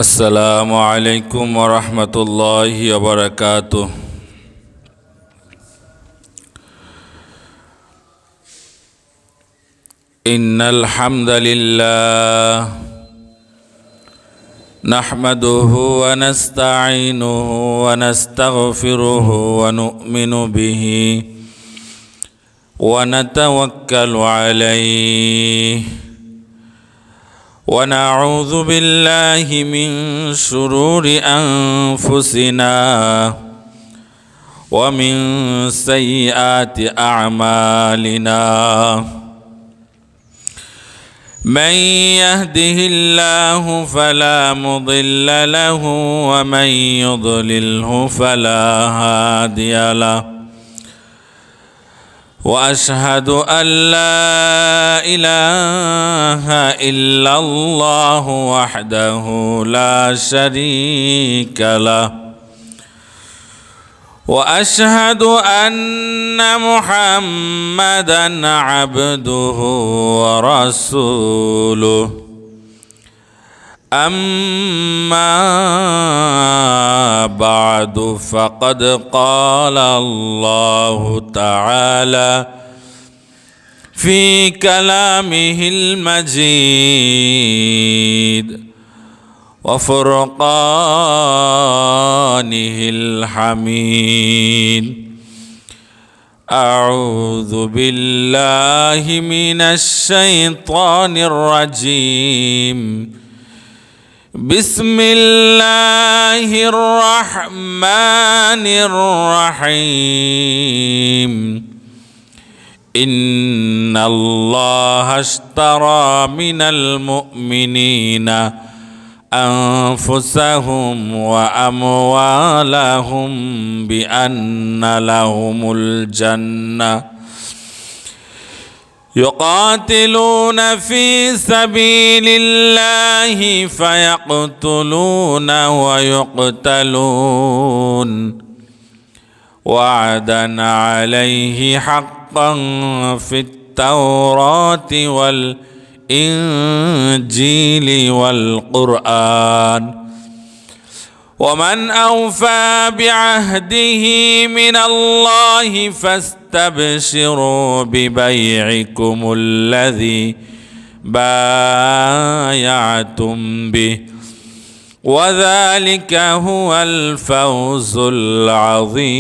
السلام عليكم ورحمة الله وبركاته. إن الحمد لله نحمده ونستعينه ونستغفره ونؤمن به ونتوكل عليه ونعوذ بالله من شرور أنفسنا ومن سيئات أعمالنا من يهده الله فلا مضل له ومن يضلله فلا هادي له وأشهد أن لا إله إلا الله وحده لا شريك له وأشهد أن محمدًا عبده ورسوله أما بعد فقد قال الله تعالى في كلامه المجيد وفرقانه الحميد أعوذ بالله من الشيطان الرجيم بسم الله الرحمن الرحيم إن الله اشترى من المؤمنين أنفسهم وأموالهم بأن لهم الجنة يقاتلون في سبيل الله فيقتلون ويقتلون وعدا عليه حقا في التوراة والإنجيل والقرآن ومن أوفى بعهده من الله فاستبشروا ببيعكم الذي بايعتم به وذلك هو الفوز العظيم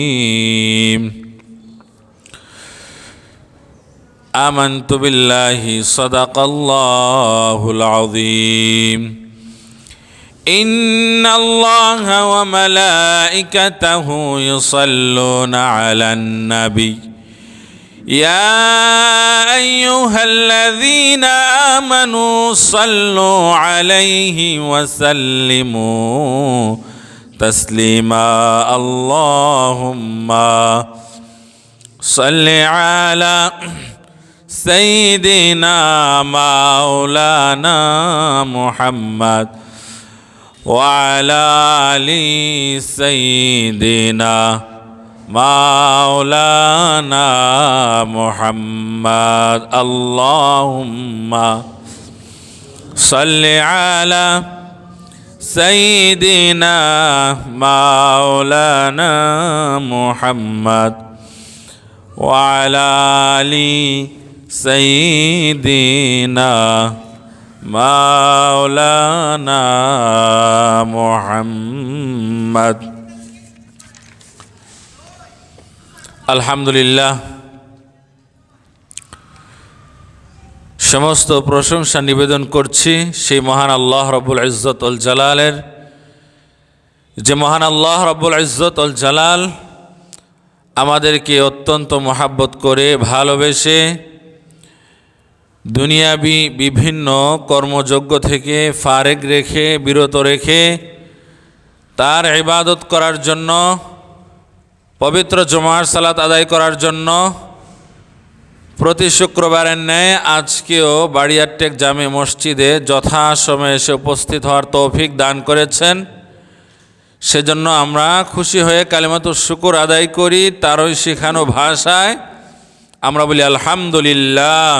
آمنت بالله صدق الله العظيم إن الله وملائكته يصلون على النبي يا أيها الذين آمنوا صلوا عليه وسلموا تسليما اللهم صل على سيدنا مولانا محمد وعلى آل سيدنا مولانا محمد اللهم صل على سيدنا مولانا محمد وعلى آل سيدنا مولانا محمد আলহামদুলিল্লাহ সমস্ত প্রশংসা নিবেদন করছি সেই মহান আল্লাহ রব্বুল ইজ্জত ওয়াল জালালের, যে মহান আল্লাহ রব্বুল ইজ্জত ওয়াল জালাল আমাদেরকে অত্যন্ত মহাব্বত করে ভালোবেসে দুনিয়াবি বিভিন্ন কর্মযজ্ঞ থেকে ফারেক রেখে বিরত রেখে তার ইবাদত করার জন্য, পবিত্র জুমার সালাত আদায় করার জন্য প্রতি শুক্রবারের ন্যায় আজকেও বাড়িয়ারটেক জামে মসজিদে যথাসময়ে এসে উপস্থিত হওয়ার তৌফিক দান করেছেন। সেজন্য আমরা খুশি হয়ে কালিমাতুশ শুকর আদায় করি। তারই শেখানো ভাষায় আমরা বলি আলহামদুলিল্লাহ।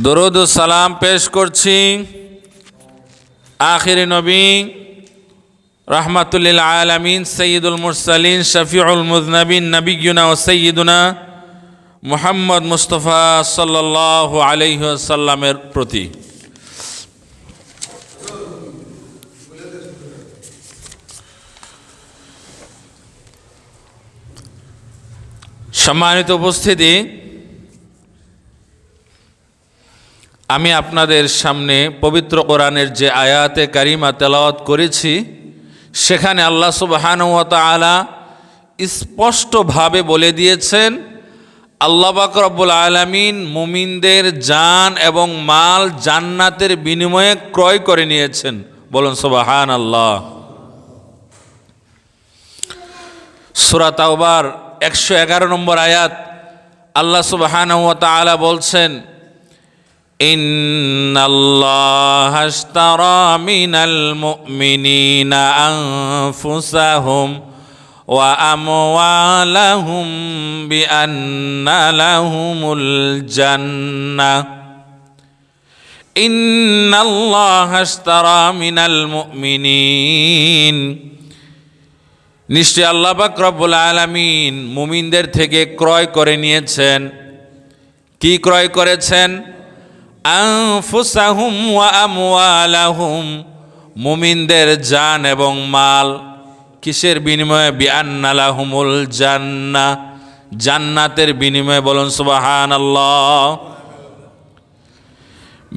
দরুদ ও সালাম পেশ করছি আখিরি নবী, রাহমাতুল্লিল আলামিন, সৈয়দুল মুরসালিন, শফিউল মুযনবিন, নবিয়ুনা ও সৈয়দুনা মুহাম্মদ মুস্তাফা সাল্লাল্লাহু আলাইহি ওয়াসাল্লামের প্রতি সম্মানিত উপস্থিতি, আমি আপনাদের সামনে পবিত্র কোরআনের যে আয়াতে কারিমা তেলাওয়াত করেছি, সেখানে আল্লাহ সুবহানাহু ওয়া তাআলা স্পষ্টভাবে বলে দিয়েছেন, আল্লাহ পাক রব্বুল আলামিন মুমিনদের জান এবং মাল জান্নাতের বিনিময়ে ক্রয় করে নিয়েছেন। বলুন সুবহানাল্লাহ। সূরা তাওবার 111 নম্বর আয়াত, আল্লাহ সুবহানাহু ওয়া তাআলা বলছেন, ইন্নাল্লাহা আশতারা মিনাল মুমিনিনা আনফুসাহুম ওয়া আমওয়ালাহুম বিআন্না লাহুমুল জান্নাহ। ইন্নাল্লাহা আশতারা মিনাল মুমিনিন, নিশ্চয় আল্লাহ পাক রব্বুল আলামিন মুমিনদের থেকে ক্রয় করে নিয়েছেন। কি ক্রয় করেছেন? আনফুসাহুম ওয়া আমওয়ালাহুম, মুমিনদের জান এবং মাল। কিসের বিনিময়ে? বিআন্না লাহুমুল জান্নাহ, জান্নাতের বিনিময়ে। বলুন সুবহানাল্লাহ।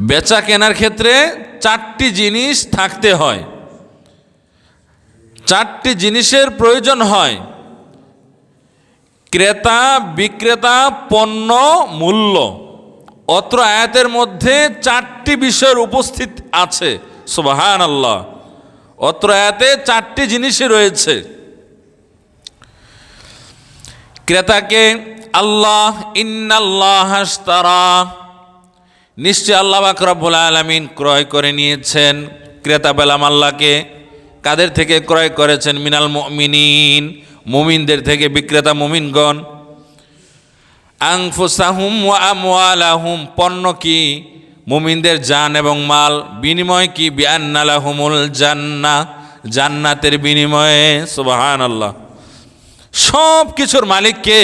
বেচা কেনার ক্ষেত্রে 4টি জিনিস থাকতে হয়, 4টি জিনিসের প্রয়োজন হয়। ক্রেতা, বিক্রেতা, পণ্য, মূল্য। অত্র আয়াতের মধ্যে 4টি বিষয়ের উপস্থিত আছে। সুবহানাল্লাহ। অত্র আয়াতে 4টি জিনিসই রয়েছে। ক্রেতাকে আল্লাহ, ইন্নাল্লাহা আশতারা, নিশ্চয় আল্লাহ পাক রব্বুল আলামিন ক্রয় করে নিয়েছেন। ক্রেতা পেলাম আল্লাহকে। কাদের থেকে ক্রয় করেছেন? মিনাল মুমিনিন, মুমিনদের থেকে। বিক্রেতা মুমিনগণ। আনফুসাহুম ওয়া আমওয়ালাহুম, পণ্য কি? মুমিনদের জান এবং মাল। বিনিময় কি? বিআন্না লাহুমুল জান্নাহ, জান্নাতের বিনিময়ে। সুবহানাল্লাহ। সব কিছুর মালিক কে?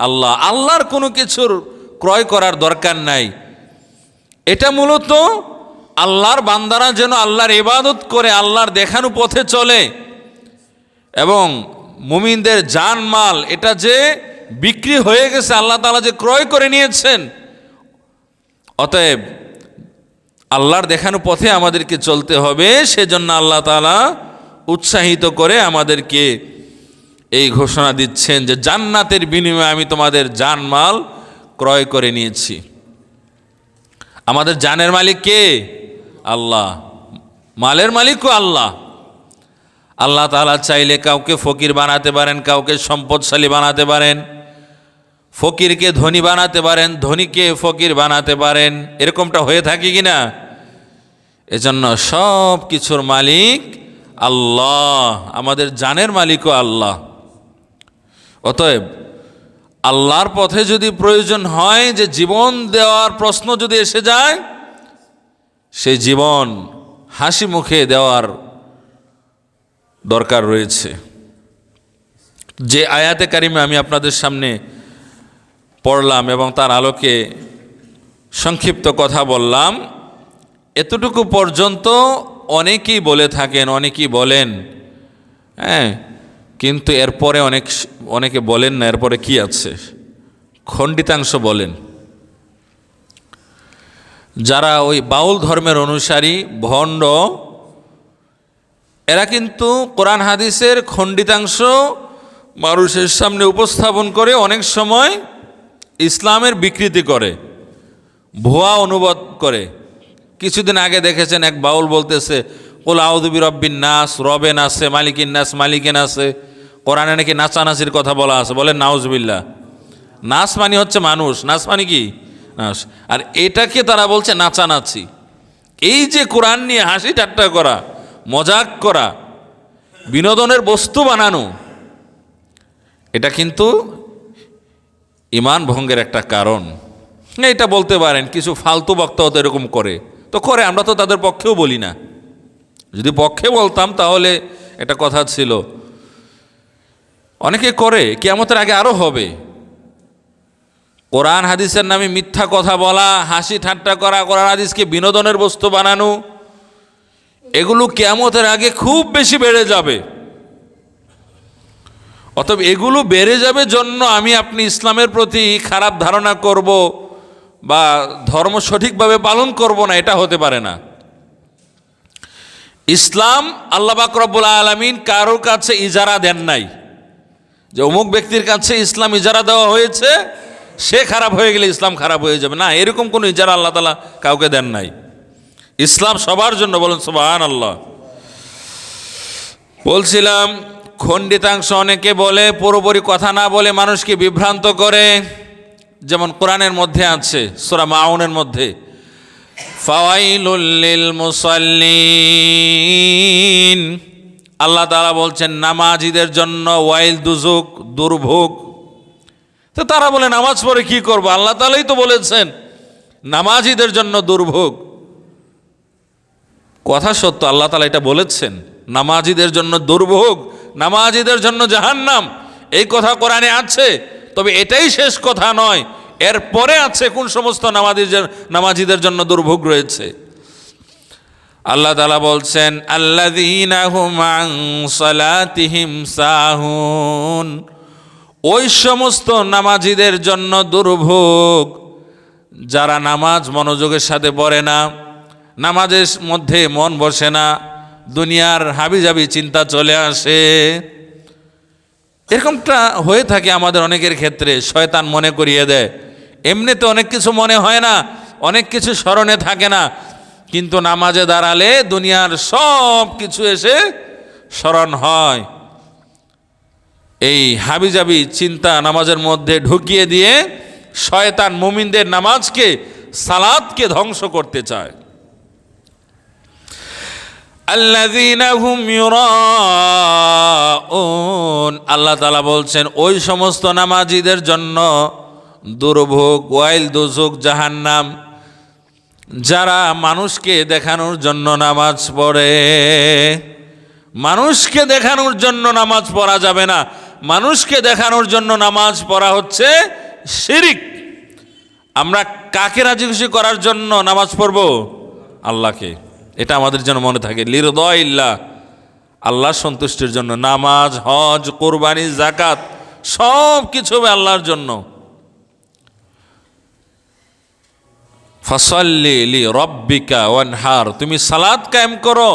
আল্লাহ। আল্লাহর কোনো কিছুর ক্রয় করার দরকার নাই। এটা মূলত আল্লাহর বান্দারা যেন আল্লাহর ইবাদত করে, আল্লাহর দেখানো পথে চলে, এবং মুমিনদের জান মাল এটা যে বিক্রি হয়ে গেছে, আল্লাহ তাআলা যে ক্রয় করে নিয়েছেন, অতএব আল্লাহর দেখানো পথে আমাদেরকে চলতে হবে। সেজন্য আল্লাহ তাআলা উৎসাহিত করে আমাদেরকে এই ঘোষণা দিচ্ছেন যে জান্নাতের বিনিময়ে আমি তোমাদের জান মাল ক্রয় করে নিয়েছি। আমাদের জানের মালিক কে? আল্লাহ। মালের মালিকও আল্লাহ। আল্লাহ তাআলা চাইলে কাউকে ফকির বানাতে পারেন, কাউকে সম্পদশালী বানাতে পারেন, ফকিরকে ধনী বানাতে পারেন, ধনীকে ফকির বানাতে পারেন। এরকমটা হয়ে থাকে কি না? এজন্য সব কিছুর মালিক আল্লাহ, আমাদের জানের মালিকও আল্লাহ। অতএব আল্লাহর পথে যদি প্রয়োজন হয়, যে জীবন দেওয়ার প্রশ্ন যদি এসে যায়, সেই জীবন হাসি মুখে দেওয়ার দরকার রয়েছে। যে আয়াতে কারিমে আমি আপনাদের সামনে পড়লাম এবং তার আলোকে সংক্ষিপ্ত কথা বললাম, এতটুকু পর্যন্ত অনেকেই বলে থাকেন, অনেকেই বলেন, হ্যাঁ, কিন্তু এরপরে অনেকে বলেন না। এরপরে কি আছে? খণ্ডিতাংশ বলেন। যারা ওই বাউল ধর্মের অনুসারী, ভণ্ড, এরা কিন্তু কোরআন হাদিসের খণ্ডিতাংশ মানুষের সামনে উপস্থাপন করে অনেক সময় ইসলামের বিকৃতি করে, ভুয়া অনুবাদ করে। কিছুদিন আগে দেখেছেন এক বাউল বলতেছে, কুল আউযু বিরাব্বিন নাস, রবে নাসে, মালিকিন নাস, মালিকে নাসে। কোরআনে নাকি নাচানাচির কথা বলা আছে। বলেন নাউজুবিল্লাহ। নাস মানে হচ্ছে মানুষ, নাচ মানে কি? নাচ। আর এটাকে তারা বলছে নাচানাচি। এই যে কোরআন নিয়ে হাসি ঠাট্টা করা, মজাক করা, বিনোদনের বস্তু বানানো, এটা কিন্তু ঈমান ভঙ্গের একটা কারণ। এটা বলতে পারেন কিছু ফালতু বক্তাও তো এরকম করে, তো করে, আমরা তো তাদের পক্ষেও বলি না। যদি পক্ষে বলতাম তাহলে একটা কথা ছিল। অনেকে করে, কিয়ামতের আগে আরও হবে। কোরআন হাদিসের নামে মিথ্যা কথা বলা, হাসি ঠাট্টা করা, কোরআন হাদিসকে বিনোদনের বস্তু বানানো, এগুলো কিয়ামতের আগে খুব বেশি বেড়ে যাবে। অতএব এগুলো বেড়ে যাবে জন্য আমি আপনি ইসলামের প্রতি খারাপ ধারণা করব বা ধর্ম সঠিকভাবে পালন করব না, এটা হতে পারে না। ইসলাম আল্লাহ পাক রব্বুল আলামিন কারোর কাছে ইজারা দেন নাই যে অমুক ব্যক্তির কাছে ইসলাম ইজারা দেওয়া হয়েছে, সে খারাপ হয়ে গেলে ইসলাম খারাপ হয়ে যাবে, না, এরকম কোনো ইজারা আল্লাহ তাআলা কাউকে দেন নাই। ইসলাম সবার জন্য, বলেন সুবহানাল্লাহ। বলছিলাম খণ্ডিতাংশ অনেকে বলে, পুরোপুরি কথা না বলে মানুষকে বিভ্রান্ত করে। যেমন কোরআনের মধ্যে আছে সূরা মাউনের মধ্যে, ফাওয়াইলুল লিল মুসাল্লিন, আল্লাহ তাআলা বলছেন নামাজীদের জন্য ওয়াইল, দুজুক, দুর্ভোগ। তো তারা বলে নামাজ পড়ে কি করব? আল্লাহ তাআলাই তো বলেছেন নামাজীদের জন্য দুর্ভোগ। কথা সত্য, আল্লাহ তাআলা এটা বলেছেন, নামাজীদের জন্য দুর্ভোগ, নামাজীদের জন্য জাহান্নাম, এই কথা কোরআনে আছে। তবে এটাই শেষ কথা নয়, এরপরে আছে কোন সমস্ত নামাজীদের জন্য দুর্ভোগ রয়েছে। আল্লাহ তাআলা বলছেন আল্লাযীনা হুম আন সালাতিহিম সাহুন, ওই সমস্ত নামাজীদের জন্য দুর্ভোগ যারা নামাজ মনোযোগের সাথে পড়ে না, নামাজের মধ্যে মন বসে না, দুনিয়ার হাবিজাবি চিন্তা চলে আসে। এরকমটা হয়ে থাকে আমাদের অনেকের ক্ষেত্রে, শয়তান মনে করিয়ে দেয়। এমনিতে অনেক কিছু মনে হয় না, অনেক কিছু স্মরণে থাকে না, কিন্তু নামাজে দাঁড়ালে দুনিয়ার সব কিছু এসে স্মরণ হয়। এই হাবিজাবি চিন্তা নামাজের মধ্যে ঢুকিয়ে দিয়ে শয়তান মুমিনদের নামাজকে, সালাতকে ধ্বংস করতে চায়। আল্লাযীনা হুম ইউরাউন, আল্লাহ তাআলা বলছেন ওই সমস্ত নামাজীদের জন্য দুর্ভোগ, ওয়াইল, দুজুক, জাহান্নাম, যারা মানুষকে দেখানোর জন্য নামাজ পড়ে। মানুষকে দেখানোর জন্য নামাজ পড়া যাবে না, মানুষকে দেখানোর জন্য নামাজ পড়া হচ্ছে শিরিক। আমরা কাকে রাজি খুশি করার জন্য নামাজ পড়ব? আল্লাহকে। এটা আমাদের জন্য মনে থাকে, লিরদাইল্লাহ, আল্লাহর সন্তুষ্টির জন্য। নামাজ, হজ, কোরবানি, যাকাত সব কিছু হবে আল্লাহর জন্য। ফাসাল্লি লিরাব্বিকা ওয়ানহার, তুমি সালাত কায়েম করো।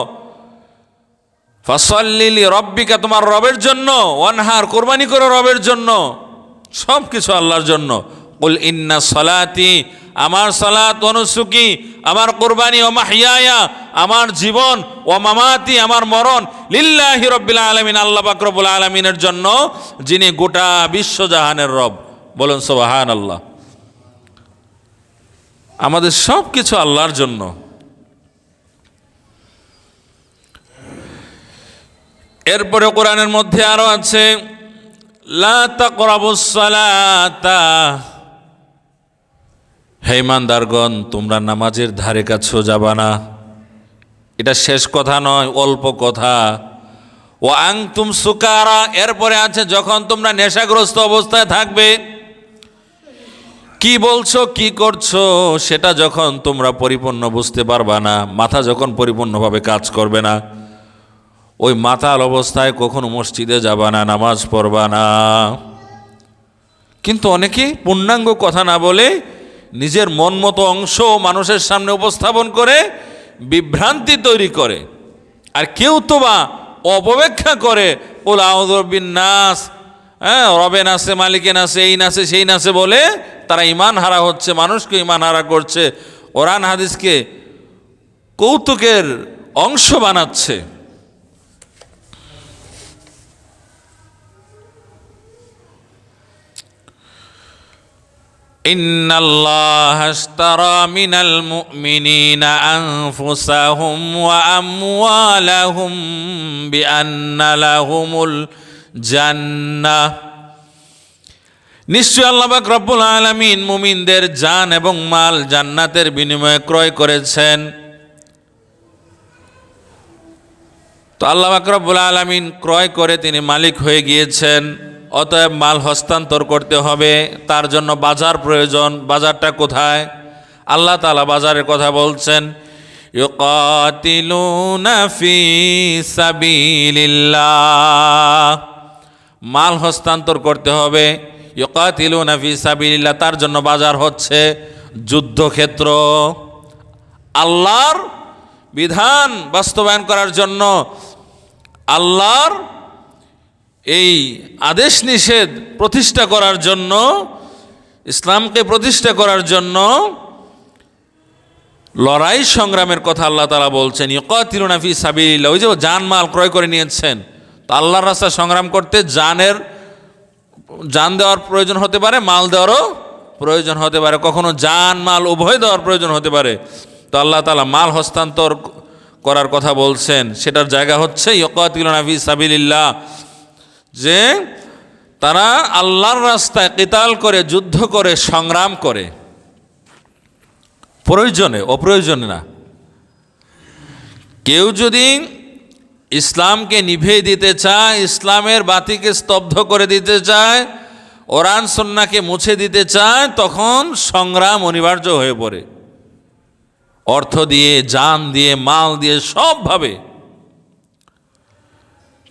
ফাসাল্লি লিরাব্বিকা, তোমার রবের জন্য, ওয়ানহার, কোরবানি করো রবের জন্য। সব কিছু আল্লাহর জন্য। কুল ইন্না সালাতি, আমার সালাত, ওয়া নুসুকি, আমার কোরবানি, ও মাহইয়ায়া, আমার জীবন, ও মামাতি, আমার মরণ, লিল্লাহি রাব্বিল আলামিন, আল্লাহ পাক রব্বুল আলামিনের জন্য, যিনি গোটা বিশ্বজাহানের রব। বলুন সুবহানাল্লাহ। আমাদের সব কিছু আল্লাহর জন্য। এরপরে কোরআনের মধ্যে আরো আছে লা তাকরাবুস সালাতা, হে ঈমানদারগণ তোমরা নামাজের ধারে কাছেও যাবা না। এটা শেষ কথা নয়, অল্প কথা। ওয়া আনতুম সুকারা, এরপরে আছে যখন তোমরা নেশাগ্রস্ত অবস্থায় থাকবে। কি বলছো, কি করছো সেটা যখন তোমরা পরিপূর্ণ বুঝতে পারবা না, মাথা যখন পরিপূর্ণভাবে কাজ করবে না, ওই মাতাল অবস্থায় কখনো মসজিদে যাবা না, নামাজ পড়বা না। কিন্তু অনেকে পূর্ণাঙ্গ কথা না বলে নিজের মন মতো অংশ মানুষের সামনে উপস্থাপন করে বিভ্রান্তি তৈরি করে। আর কেউ তো বা অপব্যাখ্যা করে, কুল আউযু বিরাব্বিন নাস, রবে নাসে, মালিকে নাসে, এই নাসে, সেই নাসে বলে তারা ঈমান হারা হচ্ছে, মানুষকে ঈমান হারা করছে, কোরআন হাদিসকে কৌতুকের অংশ বানাচ্ছে। ইন্নাল্লাহা আশতারা মিনাল মুমিনিনা আনফুসাহুম ওয়া আমওয়ালাহুম বিআন্না লাহুমুল জান্নাহ, নিশ্চয় আল্লাহ পাক রব্বুল আলামিন মুমিনদের জান এবং মাল জান্নাতের বিনিময়ে ক্রয় করেছেন। তো আল্লাহ পাক রব্বুল আলামিন ক্রয় করে তিনি মালিক হয়ে গিয়েছেন, অতএব মাল হস্তান্তর করতে হবে। তার জন্য বাজার প্রয়োজন। বাজারটা কোথায়? আল্লাহ তাআলা বাজারের কথা বলছেন, ইউকাতিলুনা ফি সাবিলিল্লাহ। মাল হস্তান্তর করতে হবে। ইউকাতিলুনা ফি সাবিলিল্লাহ, তার জন্য বাজার হচ্ছে যুদ্ধক্ষেত্র। আল্লাহর বিধান বাস্তবায়ন করার জন্য, আল্লাহর এই আদেশ নিষেধ প্রতিষ্ঠা করার জন্য, ইসলামকে প্রতিষ্ঠা করার জন্য লড়াই সংগ্রামের কথা আল্লাহ তাআলা বলছেন। ইউকাতিলুনা ফি সাবিলিল্লাহ, ওই যে জানমাল ক্রয় করে নিয়েছেন, তো আল্লাহর রাস্তায় সংগ্রাম করতে জান দেওয়ার প্রয়োজন হতে পারে, মাল দেওয়ারও প্রয়োজন হতে পারে, কখনো জান মাল উভয় দেওয়ার প্রয়োজন হতে পারে। তো আল্লাহ তাআলা মাল হস্তান্তর করার কথা বলছেন, সেটার জায়গা হচ্ছে ইউকাতিলুনা ফি সাবিলিল্লাহ, যে তারা আল্লাহর রাস্তায় কিতাল করে, যুদ্ধ করে, সংগ্রাম করে, প্রয়োজনে, অপ্রয়োজনে না। কেউ যদি ইসলামকে নিভিয়ে দিতে চায়, ইসলামের বাতিকে স্তব্ধ করে দিতে চায়, কোরআন সুন্নাহকে মুছে দিতে চায়, তখন সংগ্রাম অনিবার্য হয়ে পড়ে। অর্থ দিয়ে, জান দিয়ে, মাল দিয়ে, সবভাবে।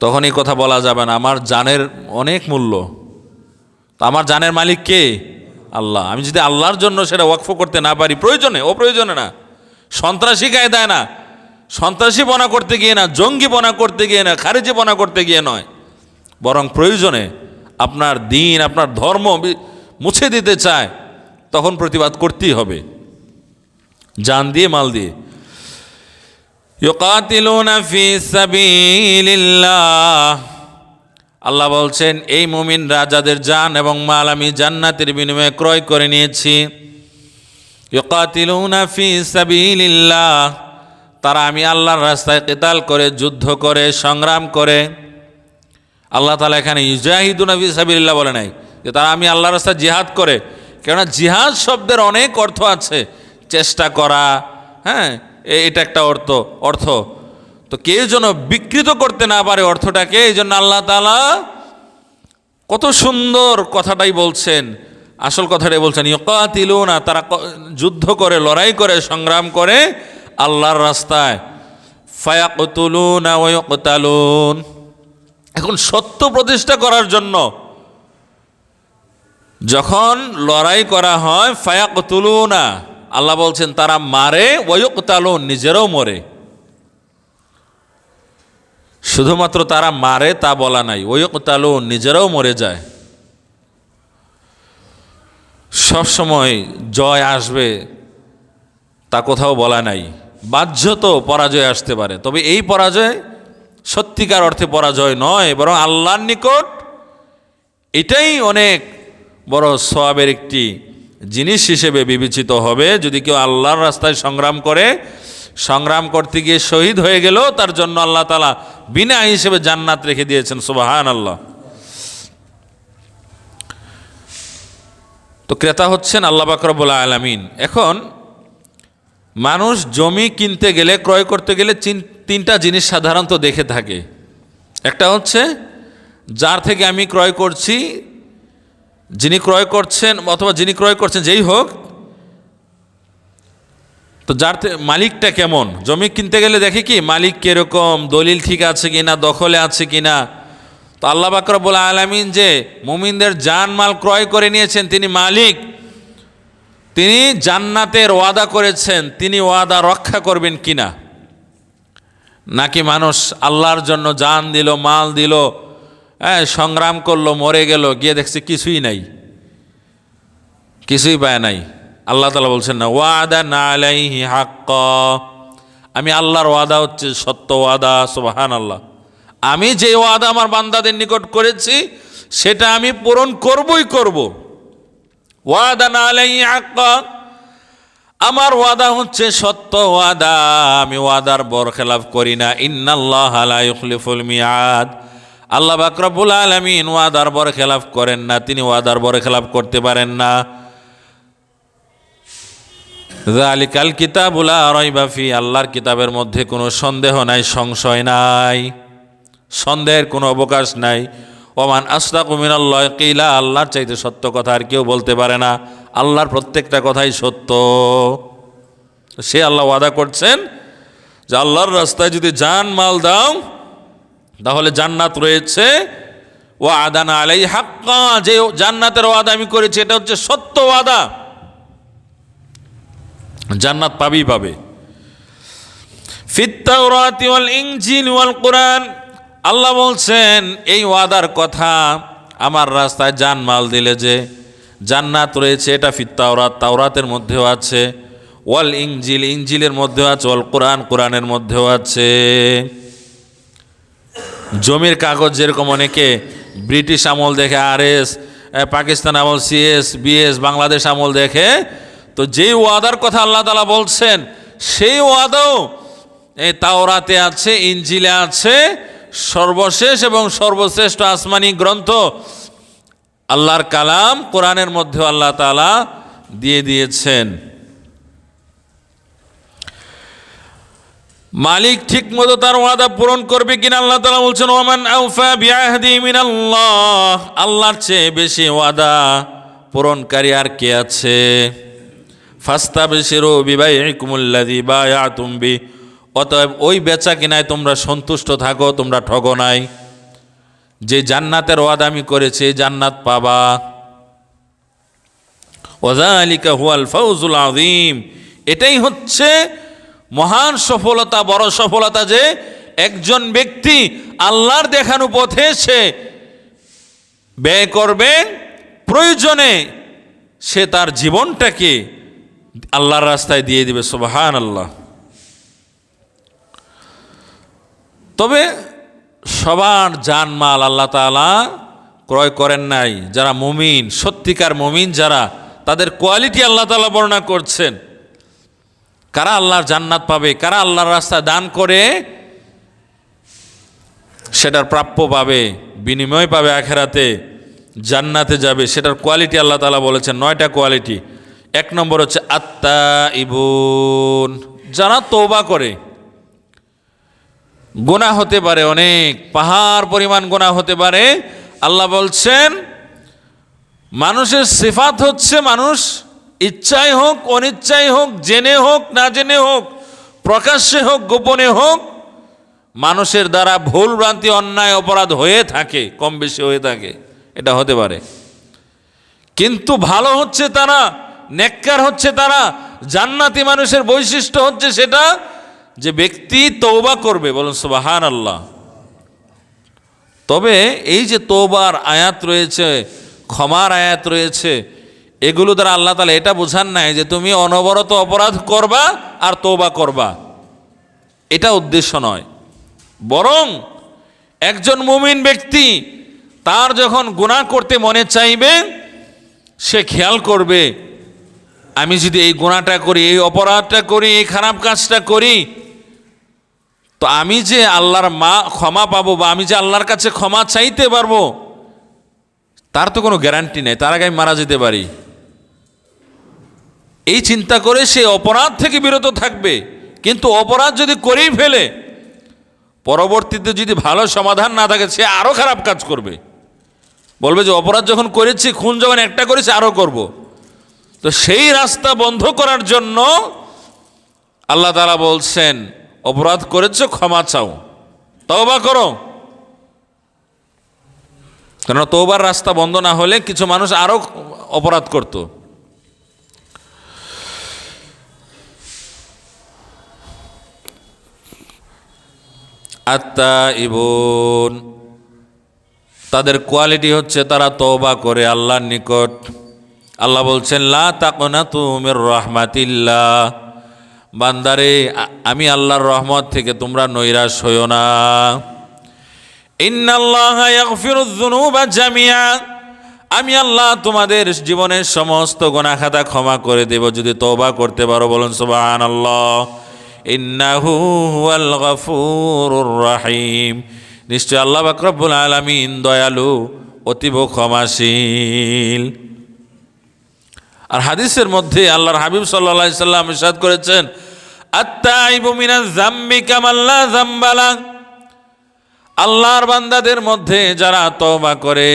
তখন এই কথা বলা যাবে না, আমার জানের অনেক মূল্য, তো আমার জানের মালিক কে? আল্লাহ। আমি যদি আল্লাহর জন্য সেটা ওয়াকফ করতে না পারি, প্রয়োজনে, অপ্রয়োজনে না, সন্ত্রাসী কায়দায় না, সন্ত্রাসীপনা করতে গিয়ে না, জঙ্গিপনা করতে গিয়ে না, খারিজিপনা করতে গিয়ে নয়, বরং প্রয়োজনে আপনার দিন, আপনার ধর্ম মুছে দিতে চায়, তখন প্রতিবাদ করতেই হবে, জান দিয়ে, মাল দিয়ে। ইউকাতিলুনা ফি সাবিলিল্লাহ, আল্লাহ বলছেন এই মুমিনরা যাদের জান এবং মাল আমি জান্নাতের বিনিময়ে ক্রয় করে নিয়েছি, ইউকাতিলুনা ফি সাবিলিল্লাহ, তারা আমি আল্লাহর রাস্তায় কিতাল করে, যুদ্ধ করে, সংগ্রাম করে। আল্লাহ তাআলা এখানে ইউজাহিদুনা ফি সাবিলিল্লাহ বলে নাই যে তারা আমি আল্লাহর রাস্তায় জিহাদ করে, কেননা জিহাদ শব্দের অনেক অর্থ আছে, চেষ্টা করা, হ্যাঁ, এটা একটা অর্থ। তো কেউ যেন বিকৃত করতে না পারে অর্থটাকে, এই জন্য আল্লাহ তাআলা কত সুন্দর কথাটাই বলছেন, আসল কথাটাই বলছেন, ইউকাতিলুনা, তারা যুদ্ধ করে, লড়াই করে, সংগ্রাম করে আল্লাহর রাস্তায়, ফায়াকতুলুনা ওয়া ইউকতালুন। এখন সত্য প্রতিষ্ঠা করার জন্য যখন লড়াই করা হয়, ফায়াকতুলুনা, আল্লাহ বলছেন তারা মারে, ওয়া ইউকতালুন, নিজেরাও মরে। শুধুমাত্র তারা মারে তা বলা নাই, ওয়া ইউকতালুন, নিজেরাও মরে যায়। সবসময় জয় আসবে তা কোথাও বলা নাই, বাহ্যত পরাজয় আসতে পারে, তবে এই পরাজয় সত্যিকার অর্থে পরাজয় নয়, বরং আল্লাহর নিকট এটাই অনেক বড় সওয়াবের একটি জিনিস হিসেবে বিবেচিত হবে। যদি কেউ আল্লাহর রাস্তায় সংগ্রাম করে, সংগ্রাম করতে গিয়ে শহীদ হয়ে গেল, তার জন্য আল্লাহ তাআলা বিনা হিসেবে জান্নাত রেখে দিয়েছেন, সুবহানাল্লাহ। তো ক্রেতা হচ্ছেন আল্লাহ পাক রব্বুল আলামিন। এখন মানুষ জমি কিনতে গেলে, ক্রয় করতে গেলে তিনটা জিনিস সাধারণত দেখে থাকে। একটা হচ্ছে যার থেকে আমি ক্রয় করছি, যিনি ক্রয় করছেন অথবা যিনি ক্রয় করছেন, যেই হোক, তো যার মালিকটা কেমন। জমি কিনতে গেলে দেখে কি মালিক কিরকম, দলিল ঠিক আছে কিনা, দখলে আছে কিনা। তো আল্লাহ পাক রব্বুল আলামিন যে মুমিনদের জানমাল ক্রয় করে নিয়েছেন, তিনি মালিক, তিনি জান্নাতের ওয়াদা করেছেন, তিনি ওয়াদা রক্ষা করবেন কিনা। নাকি মানুষ আল্লাহর জন্য জান দিল, মাল দিল, সংগ্রাম করলো, মরে গেল, গিয়ে দেখছে কিছুই নাই, কিছুই পায় নাই। আল্লাহ তাআলা বলছেন না, ওয়াদা না আলাইহি হাক্কা, আমি আল্লাহর ওয়াদা হচ্ছে সত্য ওয়াদা, সুবহানাল্লাহ। আমি যে ওয়াদা আমার বান্দাদের নিকট করেছি সেটা আমি পূরণ করবই করব। ওয়াদা না আলাইহি হাক্কা, আমার ওয়াদা হচ্ছে সত্য ওয়াদা, আমি ওয়াদার বরখেলাফ করি না। ইন্নাল্লাহা লা ইউখলিফুল মিয়াদ, আল্লাহ পাক রব্বুল আলামিন ওয়াদার বরখেলাফ করেন না, তিনি ওয়াদার বরখেলাফ করতে পারেন না। যালিকাল কিতাবু লা রাইবা ফি, আল্লাহর কিতাবের মধ্যে কোনো সন্দেহ নাই, সংশয় নাই। সন্দেহের কোনো অবকাশ নাই। ওমান আসদাকু মিনাল্লাহি কিলা, আল্লাহর চাইতে সত্য কথা আর কেউ বলতে পারে না। আল্লাহর প্রত্যেকটা কথাই সত্য। সে আল্লাহ ওয়াদা করছেন যে আল্লাহর রাস্তায় যদি জান মাল দাও তাহলে জান্নাত রয়েছে। ওয়াদানা আলাই হাক্কা, যে জান্নাতের ওয়াদা আমি করেছি এটা হচ্ছে সত্য ওয়াদা, জান্নাত পাবেই পাবে। ফিত তাওরাতি ওয়াল ইনজিল ওয়াল কুরআন, আল্লাহ বলছেন এই ওয়াদার কথা, আমার রাস্তায় জান মাল দিলে যে জান্নাত রয়েছে এটা ফিত তাওরাত, তাওরাতের মধ্যেও আছে, ওয়াল ইনজিল, ইনজিলের মধ্যেও আছে, ওয়াল কুরআন, কুরআনের মধ্যেও আছে। জমির কাগজ যেরকম অনেকে ব্রিটিশ আমল দেখে RS, পাকিস্তান আমল CS, BS, বাংলাদেশ আমল দেখে, তো যেই ওয়াদার কথা আল্লাহ তাআলা বলছেন সেই ওয়াদাও এই তাওরাতে আছে, ইনজিলে আছে। সর্বশেষ এবং সর্বশ্রেষ্ঠ আসমানি গ্রন্থ আল্লাহর কালাম কোরআনের মধ্যে আল্লাহ তাআলা দিয়ে দিয়েছেন। মালিক ঠিক মতো তার ওয়াদা পূরণ করবে কিনা আল্লাহ তাআলা বলছেন ওয়ামান আওফা বিআহদি মিনাল্লাহ, আল্লাহর চেয়ে বেশি ওয়াদা পূরণকারী আর কে আছে। ফাস্তাবশিরু বিবাইইকুমুল্লাযী বায়াতুম বি, অতএব ওই বেচা কিনায় তোমরা সন্তুষ্ট থাকো, তোমরা ঠগো নাই। যে জান্নাতের ওয়াদা আমি করেছি জান্নাত পাবা। ওয়াযালিকা হুয়াল ফাওজুল আযীম, এটাই হচ্ছে মহান সফলতা, বড় সফলতা, যে একজন ব্যক্তি আল্লাহর দেখানো পথে সে ব্যয় করবে, প্রয়োজনে সে তার জীবনটাকে আল্লাহর রাস্তায় দিয়ে দিবে। সুবহানাল্লাহ। তবে সবার জানমাল আল্লাহ তাআলা ক্রয় করেন নাই। যারা মুমিন, সত্যিকার মুমিন যারা, তাদের কোয়ালিটি আল্লাহ তাআলা বর্ণনা করছেন। কারা আল্লাহর জান্নাত পাবে, কারা আল্লাহর রাস্তায় দান করে সেটার প্রাপ্য পাবে, বিনিময় পাবে, আখেরাতে জান্নাতে যাবে, সেটার কোয়ালিটি আল্লাহ তাআলা বলেছেন 9টা কোয়ালিটি। 1 নম্বর হচ্ছে আত্তাইবুন, যারা তওবা করে। গুনাহ হতে পারে, অনেক পাহাড় পরিমাণ গুনাহ হতে পারে। আল্লাহ বলছেন মানুষের সিফাত হচ্ছে, মানুষ ইচ্ছাই হোক অনিচ্ছাই হোক, জেনে হোক না জেনে হোক, প্রকাশ্যে হোক গোপনে হোক, মানুষের দ্বারা ভুল ভ্রান্তি অন্যায় অপরাধ হয়ে থাকে, কম বেশি হয়ে থাকে, এটা হতে পারে। কিন্তু ভালো হচ্ছে তারা, নেককার হচ্ছে তারা, জান্নাতি মানুষের বৈশিষ্ট্য হচ্ছে সেটা যে ব্যক্তি তওবা করবে। বলুন সুবহানাল্লাহ। তবে এই যে তওবার আয়াত রয়েছে, ক্ষমার আয়াত রয়েছে, এগুলো দ্বারা আল্লাহ তাআলা এটা বোঝান নাই যে তুমি অনবরত অপরাধ করবা আর তওবা করবা, এটা উদ্দেশ্য নয়। বরং একজন মুমিন ব্যক্তি তার যখন গুনাহ করতে মনে চাইবে, সে খেয়াল করবে আমি যদি এই গুনাহটা করি, এই অপরাধটা করি, এই খারাপ কাজটা করি, তো আমি যে আল্লাহর ক্ষমা পাবো বা আমি যে আল্লাহর কাছে ক্ষমা চাইতে পারবো তার তো কোনো গ্যারান্টি নেই, তার আগে আমি মারা যেতে পারি। এই চিন্তা করে সে অপরাধ থেকে বিরত থাকবে। কিন্তু অপরাধ যদি করেই ফেলে, পরবর্তীতে যদি ভালো সমাধান না থাকে, সে আরও খারাপ কাজ করবে। বলবে যে অপরাধ যখন করেছি, খুন যখন একটা করেছি, আরও করব। তো সেই রাস্তা বন্ধ করার জন্য আল্লাহ তাআলা বলছেন অপরাধ করেছো, ক্ষমা চাও, তওবা করো। কেন তওবার রাস্তা বন্ধ না হলে কিছু মানুষ আরো অপরাধ করত। আত্তাইবুন, তাদের কোয়ালিটি হচ্ছে তারা তওবা করে আল্লাহর নিকট। আল্লাহ বলছেন লা তাকনাতু মির রাহমাতিল্লাহ, বান্দারে আমি আল্লাহর রহমত থেকে তোমরা নৈরাশ হইও না। ইন্নাল্লাহা ইয়াগফিরুয যুনুবা জামিআ, আমি আল্লাহ তোমাদের জীবনের সমস্ত গুনাহ খাতা ক্ষমা করে দেব যদি তওবা করতে পারো। বলুন সুবহানাল্লাহ। ইন্নাহু হুয়াল গফুরুর রহিম, নিশ্চয় আল্লাহ পাক রব্বুল আলামিন দয়ালু, অতীব ক্ষমাশীল। আর হাদিসের মধ্যে আল্লাহর হাবিব সাল্লাল্লাহু আলাইহি সাল্লাম ইরশাদ করেছেন আত্তাইবু মিনাজ যামবি কামাল্লা যামবালা, আল্লাহর বান্দাদের মধ্যে যারা তওবা করে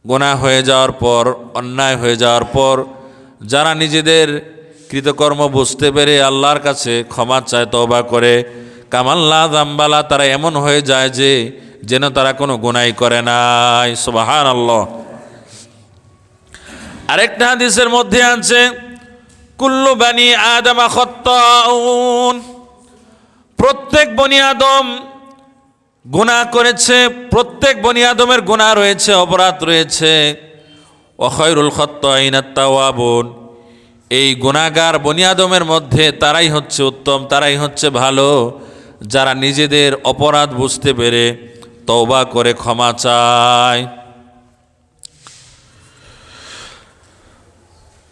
গুনাহ হয়ে যাওয়ার পর, অন্যায় হয়ে যাওয়ার পর যারা নিজেদের কৃতকর্ম বুঝতে পেরে আল্লাহর কাছে ক্ষমা চায়, তওবা করে, কামাল্লা জাম্বালা, তারা এমন হয়ে যায় যে যেন তারা কোনো গুনাহই করে নাই। সুবহানাল্লাহ। আরেকটা হাদিসের মধ্যে আছে কুল্লু বানি আদম খাত্তাউন, প্রত্যেক বনি আদম গুনাহ করেছে, প্রত্যেক বনি আদমের গুনাহ রয়েছে, অপরাধ রয়েছে। ওয়া খায়রুল খাত্তাইনাত তাওয়াবুন, এই গুনাহগার বনি আদমের মধ্যে তারাই হচ্ছে উত্তম, তারাই হচ্ছে ভালো যারা নিজেদের অপরাধ বুঝতে পেরে তওবা করে ক্ষমা চায়।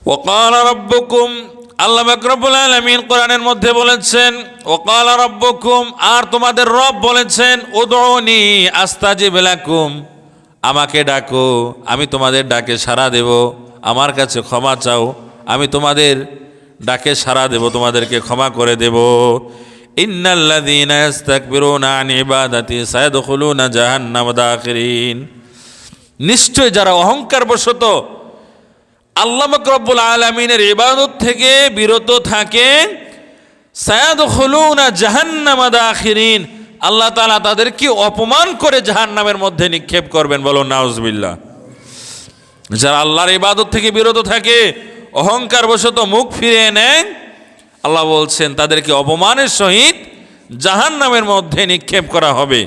ওয়াকালা রাব্বুকুম, আল্লাহ পাক রব্বুল আলামিন কোরআনের মধ্যে বলেছেন ওয়াকালা রাব্বুকুম, আর তোমাদের রব বলেছেন উদউনি আস্তাজিব লাকুম, আমাকে ডাকো আমি তোমাদের ডাকে সাড়া দেব, আমার কাছে ক্ষমা চাও আমি তোমাদের ডাকে সাড়া দেব, তোমাদেরকে ক্ষমা করে দেব। ইন্নাল্লাযীনা ইস্তাকবিরুনা আন ইবাদাতি সায়াদখুলুনা জাহান্নাম দাখিরিন, নিশ্চয় যারা অহংকার বশত আল্লাহ পাক রব্বুল আলামিনের ইবাদত থেকে বিরত থাকে, সায়াদখুলুনা জাহান্নাম দাখিরিন, আল্লাহ তাআলা তাদেরকে অপমান করে জাহান্নামের মধ্যে নিক্ষেপ করবেন। বলো নাউজুবিল্লাহ। যারা আল্লাহর ইবাদত থেকে বিরত থাকে, অহংকার বশত মুখ ফিরিয়ে নেয়, আল্লাহ বলছেন তাদেরকে অপমানের সহিত জাহান্নামের মধ্যে নিক্ষেপ করা হবে,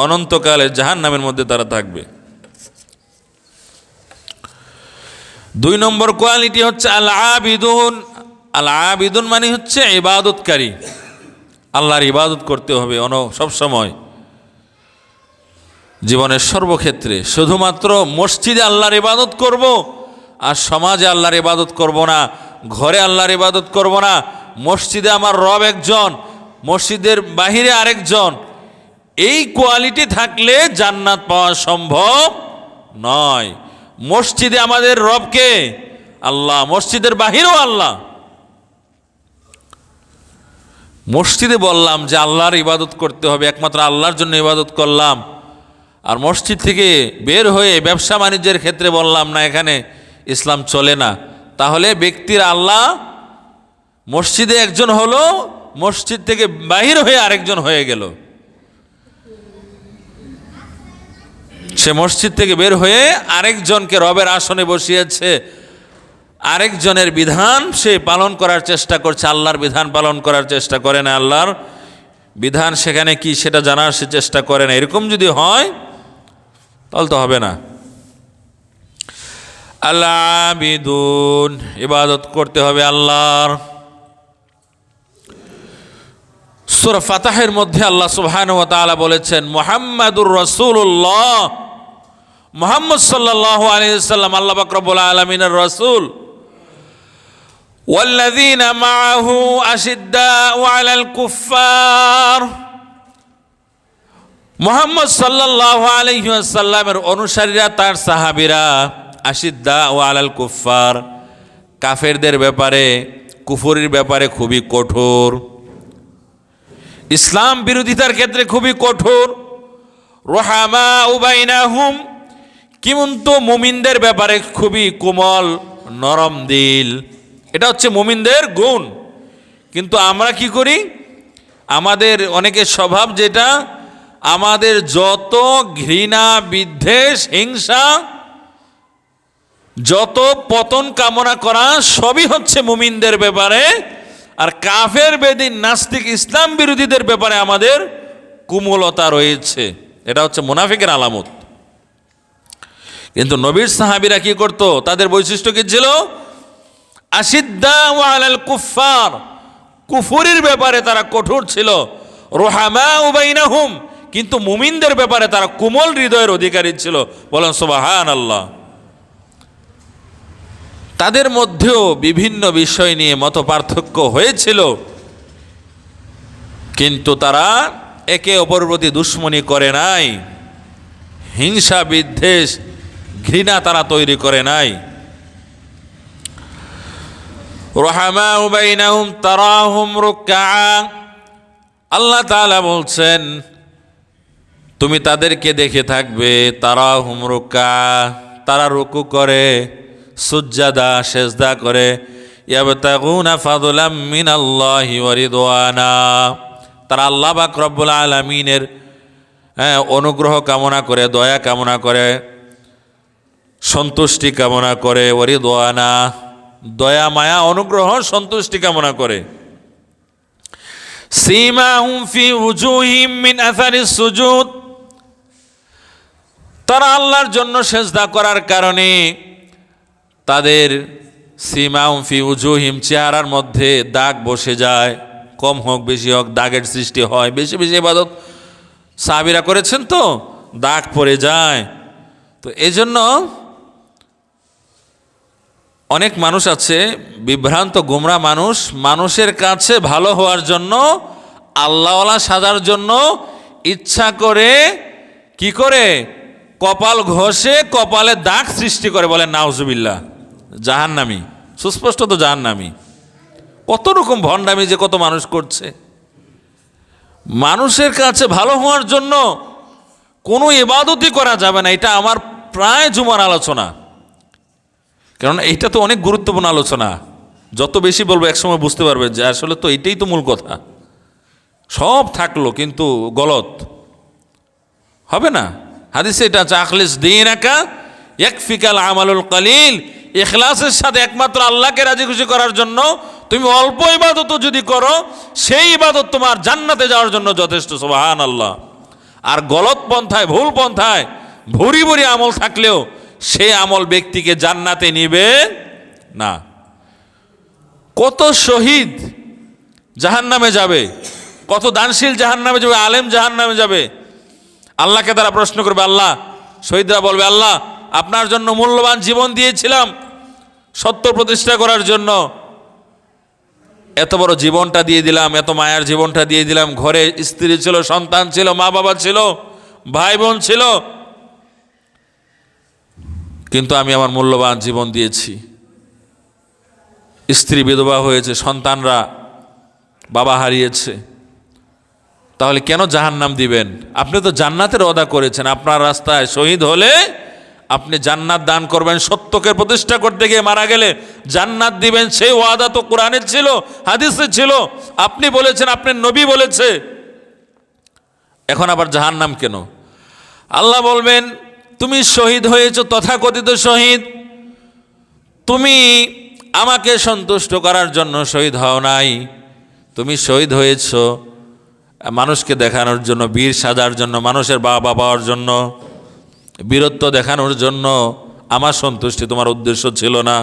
অনন্তকালে জাহান্নামের মধ্যে তারা থাকবে। 2 নম্বর কোয়ালিটি হচ্ছে আল আবিদুন। আল আবিদুন মানে হচ্ছে ইবাদতকারী, আল্লাহর ইবাদত করতে হবে সব সময়, জীবনের সর্বক্ষেত্রে। শুধুমাত্র মসজিদে আল্লাহর ইবাদত করব আর সমাজে আল্লাহর ইবাদত করব না, ঘরে আল্লাহর ইবাদত করব না, মসজিদে আমার রব একজন, মসজিদের বাহিরে আরেকজন, এই কোয়ালিটি থাকলে জান্নাত পাওয়া সম্ভব নয়। মসজিদে আমাদের রবকে আল্লাহ, মসজিদের বাহিরেও আল্লাহ। মসজিদে বললাম যে আল্লাহর ইবাদত করতে হবে, একমাত্র আল্লাহর জন্য ইবাদত করলাম, আর মসজিদ থেকে বের হয়ে ব্যবসা বাণিজ্যের ক্ষেত্রে বললাম না এখানে ইসলাম চলে না, তাহলে ব্যক্তির আল্লাহ মসজিদে একজন হলো, মসজিদ থেকে বাহির হয়ে আরেকজন হয়ে গেল। সে মসজিদ থেকে বের হয়ে আরেকজনকে রবের আসনে বসিয়েছে, আরেকজনের বিধান সে পালন করার চেষ্টা করছে, আল্লাহর বিধান পালন করার চেষ্টা করে না, আল্লাহর বিধান সেখানে কি সেটা জানার সে চেষ্টা করে না। এরকম যদি হয় তাহলে তো হবে না। আল আবিদুন, ইবাদত করতে হবে আল্লাহর। সূরা ফাতহের মধ্যে আল্লাহ সুবহানাহু ওয়া তাআলা বলেছেন মুহাম্মাদুর রাসূলুল্লাহ, মুহাম্মদ সাল্লাল্লাহু আলাইহি ওয়াসাল্লাম আল্লাহ পাক রব্বুল আলামিনের রাসূল। ওয়াল্লাযীনা মাআহু আশিদ্দাউ আলাল কুফফার, মুহাম্মদ সাল্লাল্লাহু আলাইহি ওয়াসাল্লামের অনুসারীরা, তার সাহাবীরা আশিদ্দাউ আলাল কুফফার, কাফেরদের ব্যাপারে, কুফরের ব্যাপারে খুবই কঠোর, ইসলাম বিরোধিতার ক্ষেত্রে খুবই কঠোর। রুহামাউ বাইনাহুম, কিন্তু মুমিনদের ব্যাপারে খুবই কোমল নরম দিল, এটা হচ্ছে মুমিনদের গুণ। কিন্তু আমরা কি করি, আমাদের অনেকের স্বভাব যেটা, আমাদের যত ঘৃণা বিদ্বেষ হিংসা, যত পতন কামনা করা সবই হচ্ছে মুমিনদের ব্যাপারে, আর কাফের বেদিন নাস্তিক ইসলাম বিরোধীদের ব্যাপারে আমাদের কোমলতা রয়েছে, এটা হচ্ছে মুনাফিকের আলামত। কিন্তু নবীর সাহাবীরা কি করত, তাদের বৈশিষ্ট্য কি ছিল, আশিদ্দাউ আলাল কুফফার, কুফরের ব্যাপারে তারা কঠোর ছিল। রুহামাউ বাইনাহুম, কিন্তু মুমিনদের ব্যাপারে তারা কোমল হৃদয়ের অধিকারী ছিল। বলেন সুবহানাল্লাহ। তাদের মধ্যেও বিভিন্ন বিষয় নিয়ে মত পার্থক্য হয়েছিল, কিন্তু তারা একে অপরের প্রতি দুশ্মনী করে নাই, হিংসা বিদ্বেষ ঘৃণা তারা তৈরি করে নাই। রুহামাউ বাইনাহুম তারাহুম রুকআ, আল্লাহ তাআলা বলছেন তুমি তাদেরকে দেখে থাকবে তারা হুমরুকা, তারা রুকু করে, সুজ্জাদা সেজদা করে, ইয়াবতাগুনা ফাদলাম মিনাল্লাহি ওয়া রিদওয়ানা, তারা আল্লাহ পাক রব্বুল আলামিনের অনুগ্রহ কামনা করে, দয়া কামনা করে, সন্তুষ্টি কামনা করে, ওয়া রিদওয়ানা, দয়া মায়া অনুগ্রহ সন্তুষ্টি কামনা করে। সীমাহুম ফি উজুহিম মিন আসারিস সুজুদ, তারা আল্লাহর জন্য সেজদা করার কারণে তাদের সীমাহুম ফি উজুহিম, চেহারার মধ্যে দাগ বসে যায়, কম হোক বেশি হোক দাগের সৃষ্টি হয়। বেশি বেশি ইবাদত সাহাবীরা করেছেন তো দাগ পড়ে যায়। তো এই জন্য অনেক মানুষ আছে বিভ্রান্ত গোমরা মানুষ, মানুষের কাছে ভালো হওয়ার জন্য, আল্লাহওয়ালা সাজার জন্য ইচ্ছা করে কি করে কপাল ঘষে কপালে দাগ সৃষ্টি করে, বলেন নাউজুবিল্লাহ, জাহান্নামী, সুস্পষ্ট তো জাহান্নামী। কত রকম ভণ্ডামি যে কত মানুষ করছে। মানুষের কাছে ভালো হওয়ার জন্য কোনো ইবাদতই করা যাবে না, এটা আমার প্রায় জুমার আলোচনা। কারণ এইটা তো অনেক গুরুত্বপূর্ণ আলোচনা, যত বেশি বলবো একসময় বুঝতে পারবে যে আসলে তো এইটাই তো মূল কথা। সব থাকলো কিন্তু গলত হবে না। হাদিসে এটা আছে, আখলিস দীনাকা ইয়াকফিকাল আমালুল কালিল, ইখলাসের সাথে একমাত্র আল্লাহকে রাজি খুশি করার জন্য তুমি অল্প ইবাদত যদি করো, সেই ইবাদত তোমার জান্নাতে যাওয়ার জন্য যথেষ্ট। সুবহানাল্লাহ। আর গলত পন্থায়, ভুল পন্থায় ভরি ভরি আমল থাকলেও সেই আমল ব্যক্তিকে জান্নাতে নিবে না। কত শহীদ জাহান্নামে যাবে, কত দানশীল জাহান্নামে যাবে, আলেম জাহান্নামে যাবে। আল্লাহকে তারা প্রশ্ন করবে, আল্লাহ, শহীদরা বলবে, আল্লাহ আপনার জন্য মূল্যবান জীবন দিয়েছিলাম সত্য প্রতিষ্ঠা করার জন্য, এত বড় জীবনটা দিয়ে দিলাম, এত মায়ার জীবনটা দিয়ে দিলাম, ঘরে স্ত্রী ছিল, সন্তান ছিল, মা বাবা ছিল, ভাই বোন ছিল, কিন্তু আমি আমার মূল্যবান জীবন দিয়েছি। স্ত্রী বিধবা হয়েছে, সন্তানরা বাবা হারিয়েছে, তাহলে কেন জাহান্নাম দিবেন? আপনি তো জান্নাতের ওয়াদা করেছেন, আপনার রাস্তায় শহীদ হলে আপনি জান্নাত দান করবেন, সত্যকে প্রতিষ্ঠা করতে গিয়ে মারা গেলে জান্নাত দিবেন, সেই ওয়াদা তো কোরআনে ছিল, হাদিসে ছিল, আপনি বলেছেন, আপনার নবী বলেছে। এখন আবার জাহান্নাম কেন? আল্লাহ বলবেন, তুমি শহীদ হয়েছো, তথাকথিত শহীদ, তুমি আমাকে সন্তুষ্ট করার জন্য শহীদ হও নাই, তুমি শহীদ হয়েছো মানুষকে দেখানোর জন্য, বীর সাজার জন্য, মানুষের বাবা পাওয়ার জন্য, বীরত্ব দেখানোর জন্য। আমার সন্তুষ্টি তোমার উদ্দেশ্য ছিল না।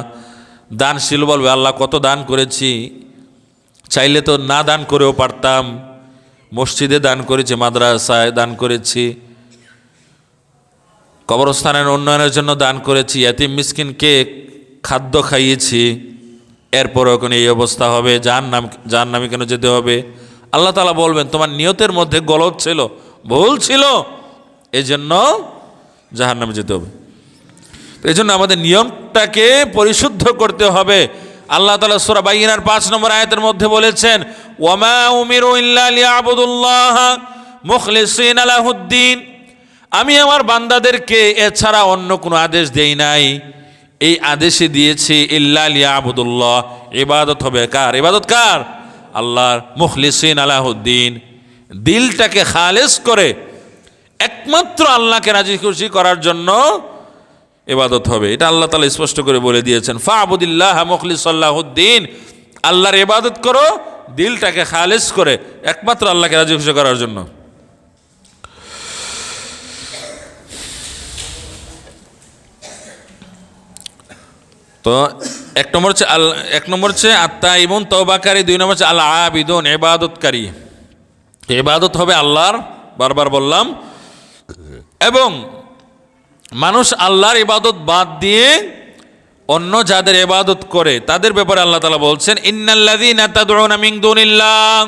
দানশীল বলবে, আল্লাহ কত দান করেছি, চাইলে তো না দান করেও পারতাম, মসজিদে দান করেছি, মাদ্রাসায় দান করেছি, কবরস্থানের উন্নয়নের জন্য দান করেছি, ইয়াতিম মিসকিনকে খাদ্য খাইয়েছি, এরপরেও কোনো এই অবস্থা হবে, জাহান্নামে কেন যেতে হবে? আল্লাহ তাআলা বলবেন, তোমার নিয়তের মধ্যে গলত ছিল, ভুল ছিল, এই জন্য জাহান্নামে যেতে হবে। এই জন্য আমাদের নিয়মটাকে পরিশুদ্ধ করতে হবে। আল্লাহ তাআলা সূরা বাইয়িনার 5 নম্বর আয়াতের মধ্যে বলেছেন, ওয়ামা উমিরু ইল্লা লিয়াবুদুল্লাহ মুখলিসিনা লাহুদ্দিন, আমি আমার বান্দাদেরকে এছাড়া অন্য কোনো আদেশ দেই নাই, এই আদেশে দিয়েছি ইল্লা লিয়াবুদুল্লাহ, ইবাদত হবে কার? ইবাদত কার? আল্লাহর। মুখলিসিনা লাহুদ্দিন, দিলটাকে খালেস করে একমাত্র আল্লাহকে রাজি খুশি করার জন্য ইবাদত হবে। এটা আল্লাহ তাআলা স্পষ্ট করে বলে দিয়েছেন, ফাবুদিল্লাহ মুখলিসাল লাহুদ্দিন, আল্লাহর ইবাদত করো দিলটাকে খালেস করে একমাত্র আল্লাহকে রাজি খুশি করার জন্য। তো এক নম্বর হচ্ছে আত্তাইবুন, তওবাকারী। 2 নম্বর হচ্ছে আল আবিদুন, ইবাদতকারী। ইবাদত হবে আল্লাহর, বারবার বললাম। এবং মানুষ আল্লাহর ইবাদত বাদ দিয়ে অন্য যাদের ইবাদত করে তাদের ব্যাপারে আল্লাহ তাআলা বলছেন, ইন্নাল্লাযীনা তাদউনা মিন দুনিল্লাহ,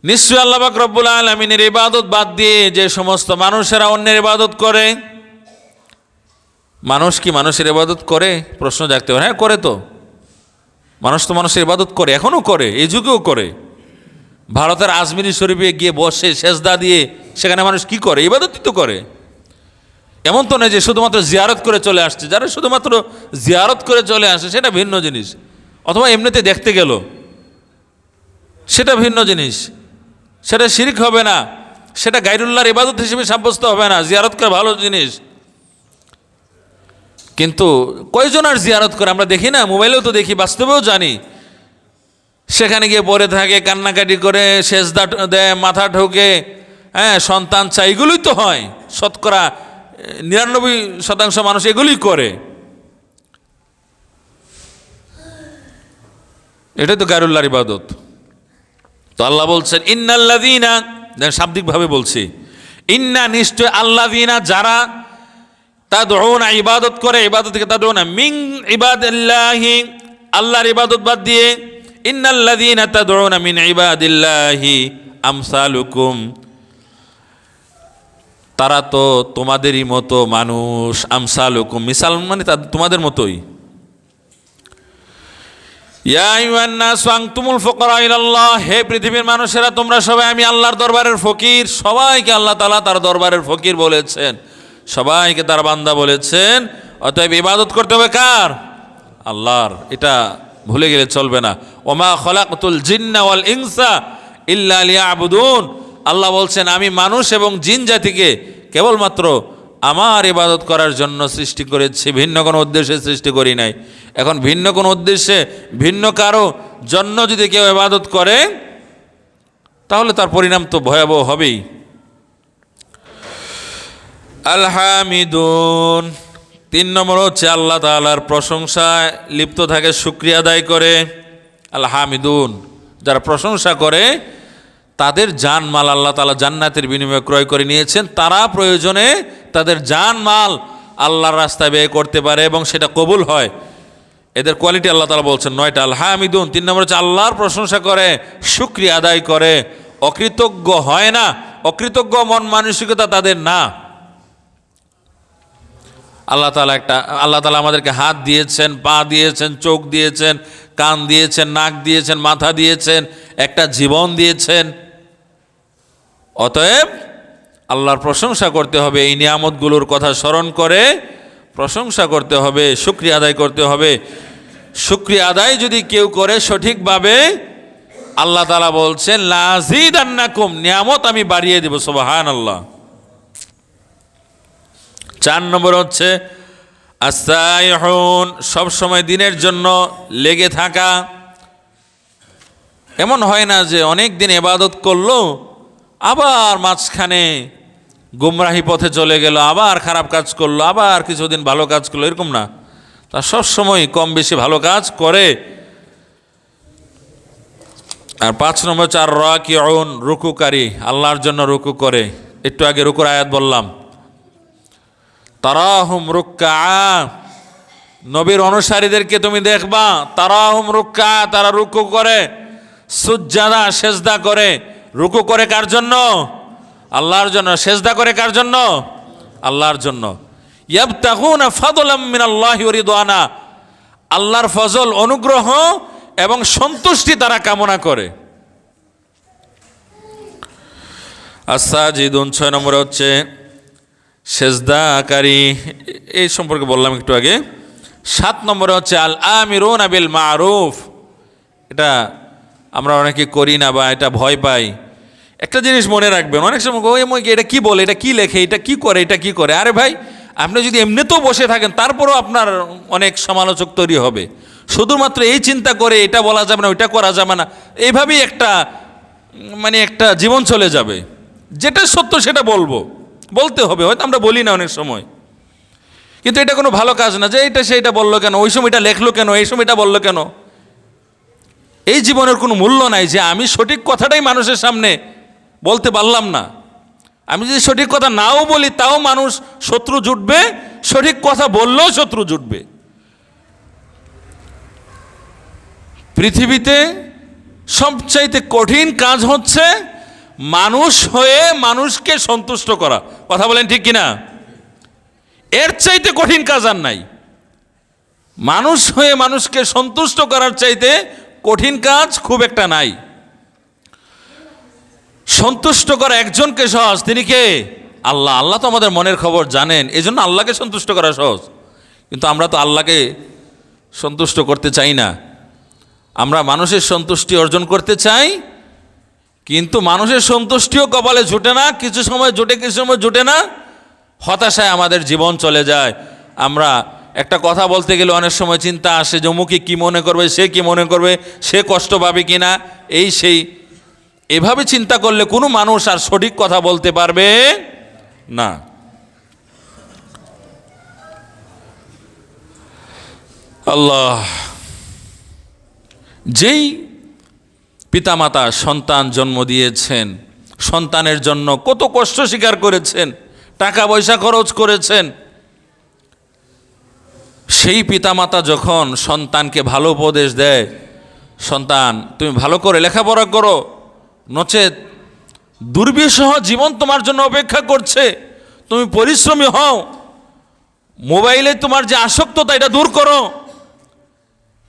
নিশ্চয়ই আল্লাহ পাক রব্বুল আলামিনের ইবাদত বাদ দিয়ে যে সমস্ত মানুষেরা অন্যের ইবাদত করে। মানুষ কি মানুষের ইবাদত করে? প্রশ্ন জাগতে পারে। হ্যাঁ, করে তো। মানুষ তো মানুষের ইবাদত করে, এখনও করে, এই যুগেও করে। ভারতের আজমিরি শরীফে গিয়ে বসে সেজদা দিয়ে সেখানে মানুষ কি করে? ইবাদতই তো করে। এমন তো নয় যে শুধুমাত্র জিয়ারত করে চলে আসছে। যারা শুধুমাত্র জিয়ারত করে চলে আসে সেটা ভিন্ন জিনিস, অথবা এমনিতে দেখতে গেল সেটা ভিন্ন জিনিস, সেটা শিরক হবে না, সেটা গায়রুল্লাহর ইবাদত হিসেবে সাব্যস্ত হবে না। জিয়ারত করে ভালো জিনিস, কিন্তু কয়জন আর জিয়ারত করে? আমরা দেখি না, মোবাইলেও তো দেখি, বাস্তবেও জানি। সেখানে গিয়ে পড়ে থাকে, কান্নাকাটি করে, সেজদা দেয়, মাথা ঠোকে, হ্যাঁ, সন্তান চাই, এগুলোই তো হয়। শতকরা 99% মানুষ এগুলোই করে। এটাই তো গায়রুল্লাহর ইবাদত। তো আল্লাহ বলছেন ইন্নাল্লাযীনা, শাব্দিকভাবে বলছি, ইন্না, নিশ্চয়, আল্লাযীনা, যারা, তাদউনা, ইবাদত করে, ইবাদত থেকে তাদউনা, মিন ইবাদিল্লাহি, আল্লাহর ইবাদত বাদ দিয়ে, ইন্নাল্লাযীনা তাদউনা মিন ইবাদিল্লাহি আমসালুকুম, তারা তো তোমাদেরই মতো মানুষ। আমসালুকুম, মিসাল মানে তোমাদের মতোই। ইয়া আইয়ুহান নাস আনতুমুল ফুকারা ইলাল্লাহ, হে পৃথিবীর মানুষেরা, তোমরা সবাই আমি আল্লাহর দরবারের ফকির। সবাইকে আল্লাহ তাআলা তার দরবারের ফকির বলেছেন, সবাইকে তার বান্দা বলেছেন। অতএব ইবাদত করতে হবে কার? আল্লাহর। এটা ভুলে গেলে চলবে না। ওমা খলাকতুল জিন্না ওয়াল ইনসা ইল্লা লিয়াবুদুন, আল্লাহ বলছেন আমি মানুষ এবং জিন জাতিকে কেবলমাত্র আমার ইবাদত করার জন্য সৃষ্টি করেছি, ভিন্ন কোনো উদ্দেশ্যে সৃষ্টি করি নাই। এখন ভিন্ন কোনো উদ্দেশ্যে, ভিন্ন কারো জন্য যদি কেউ ইবাদত করে তাহলে তার পরিণাম তো ভয়াবহ হবেই। আল হামিদুন, 3 নম্বর হচ্ছে আল্লাহ তাআলার প্রশংসায় লিপ্ত থাকে, শুকরিয়া আদায় করে। আল হামিদুন, যারা প্রশংসা করে তাদের জানমাল আল্লাহ তাআলা জান্নাতের বিনিময়ে ক্রয় করে নিয়েছেন। তারা প্রয়োজনে তাদের জানমাল আল্লাহর রাস্তায় ব্যয় করতে পারে এবং সেটা কবুল হয়। এদের কোয়ালিটি আল্লাহ তাআলা বলছেন 9টা। আল হামিদুন, 3 নম্বর হচ্ছে আল্লাহর প্রশংসা করে, শুকরিয়া আদায় করে, অকৃতজ্ঞ হয় না। অকৃতজ্ঞ মন মানসিকতা তাদের না। আল্লাহ তাআলা আমাদেরকে হাত দিয়েছেন, পা দিয়েছেন, চোখ দিয়েছেন, কান দিয়েছেন, নাক দিয়েছেন, মাথা দিয়েছেন, একটা জীবন দিয়েছেন। অতএব আল্লাহর প্রশংসা করতে হবে, এই নিয়ামতগুলোর কথা স্মরণ করে প্রশংসা করতে হবে, শুকরিয়া আদায় করতে হবে। শুকরিয়া আদায় যদি কেউ করে সঠিকভাবে, আল্লাহ তাআলা বলছেন লাযীদান্নাকুম, নিয়ামত আমি বাড়িয়ে দেব। সুবহানাল্লাহ। 4 নম্বর হচ্ছে আস-সাইহুন, সব সময় দিনের জন্য লেগে থাকা। এমন হয় না যে অনেক দিন ইবাদত করলো, আবার মাঝখানে গুমরাহি পথে চলে গেল, আবার খারাপ কাজ করলো, আবার কিছুদিন ভালো কাজ করলো, এরকম না। তা সব সময় কম বেশি ভালো কাজ করে। আর 5 নম্বর হচ্ছে আর-রাকিউন, রুকুকারী, আল্লাহর জন্য রুকু করে। একটু আগে রুকুর আয়াত বললাম, তারাহুম রুক্কা, নবীর অনুসারীদেরকে তুমি দেখবা, তারাহুম রুক্কা, তারা রুকু করে, সুজদা, সেজদা করে। রুকু করে কার জন্য? আল্লাহর জন্য। সেজদা করে কার জন্য? আল্লাহর জন্য। ইয়াবতাগুনা ফাদলাম মিনাল্লাহি ওয়া রিদওয়ানা, আল্লাহর ফজল, অনুগ্রহ এবং সন্তুষ্টি তারা কামনা করে। আস-সাজিদুন, 6 নম্বর হচ্ছে সেজদাকারী, এই সম্পর্কে বললাম একটু আগে। 7 নম্বরে হচ্ছে আল আমিরুনা বিল মারুফ, এটা আমরা অনেকে করি না বা এটা ভয় পাই। একটা জিনিস মনে রাখবেন, অনেক সময় এটা কি বলে, এটা কি লেখে, এটা কি করে, এটা কি করে। আরে ভাই, আপনি যদি এমনিতেও বসে থাকেন তারপরেও আপনার অনেক সমালোচক তৈরি হবে, শুধুমাত্র এই চিন্তা করে এটা বলা যাবে না, ওইটা করা যাবে না, এইভাবেই একটা জীবন চলে যাবে। যেটা সত্য সেটা বলতে হবে, হয়তো আমরা বলি না অনেক সময়, কিন্তু এটা কোনো ভালো কাজ না যে এটা সেইটা বললো কেন, ওই সময় এটা লেখলো কেন, এই সময় এটা বললো কেন। এই জীবনের কোনো মূল্য নাই যে আমি সঠিক কথাটাই মানুষের সামনে বলতে পারলাম না। আমি যদি সঠিক কথা নাও বলি তাও মানুষ শত্রু জুটবে, সঠিক কথা বললেও শত্রু জুটবে। পৃথিবীতে সবচাইতে কঠিন কাজ হচ্ছে মানুষ হয়ে মানুষকে সন্তুষ্ট করা। কথা বলেন ঠিক কিনা? এর চাইতে কঠিন কাজ আর নাই। মানুষ হয়ে মানুষকে সন্তুষ্ট করার চাইতে কঠিন কাজ খুব একটা নাই। সন্তুষ্ট করা একজনকে সহজ, তিনি কে? আল্লাহ। আল্লাহ তো আমাদের মনের খবর জানেন, এই জন্য আল্লাহকে সন্তুষ্ট করা সহজ। কিন্তু আমরা তো আল্লাহকে সন্তুষ্ট করতে চাই না, আমরা মানুষের সন্তুষ্টি অর্জন করতে চাই। কিন্তু মানুষের সন্তুষ্টিও কপালে জুটে না, কিছু সময় জুটে, কিছু সময় জুটে না, হতাশায় আমাদের জীবন চলে যায়। আমরা একটা কথা বলতে গেলে অনেক সময় চিন্তা আসে যে অমুকে কী মনে করবে, সে কি মনে করবে, সে কষ্ট পাবে কি না, এই সেই। এভাবে চিন্তা করলে কোনো মানুষ আর সঠিক কথা বলতে পারবে না। আল্লাহ, যেই পিতামাতা সন্তান জন্ম দিয়েছেন, সন্তানের জন্য কত কষ্ট স্বীকার করেছেন, টাকা পয়সা খরচ করেছেন, সেই পিতামাতা যখন সন্তানকে ভালো উপদেশ দেয়, সন্তান তুমি ভালো করে লেখাপড়া করো, নচেত দুর্বিষহ জীবন তোমার জন্য অপেক্ষা করছে, তুমি পরিশ্রমী হও, মোবাইলে তোমার যে আসক্ততা এটা দূর করো,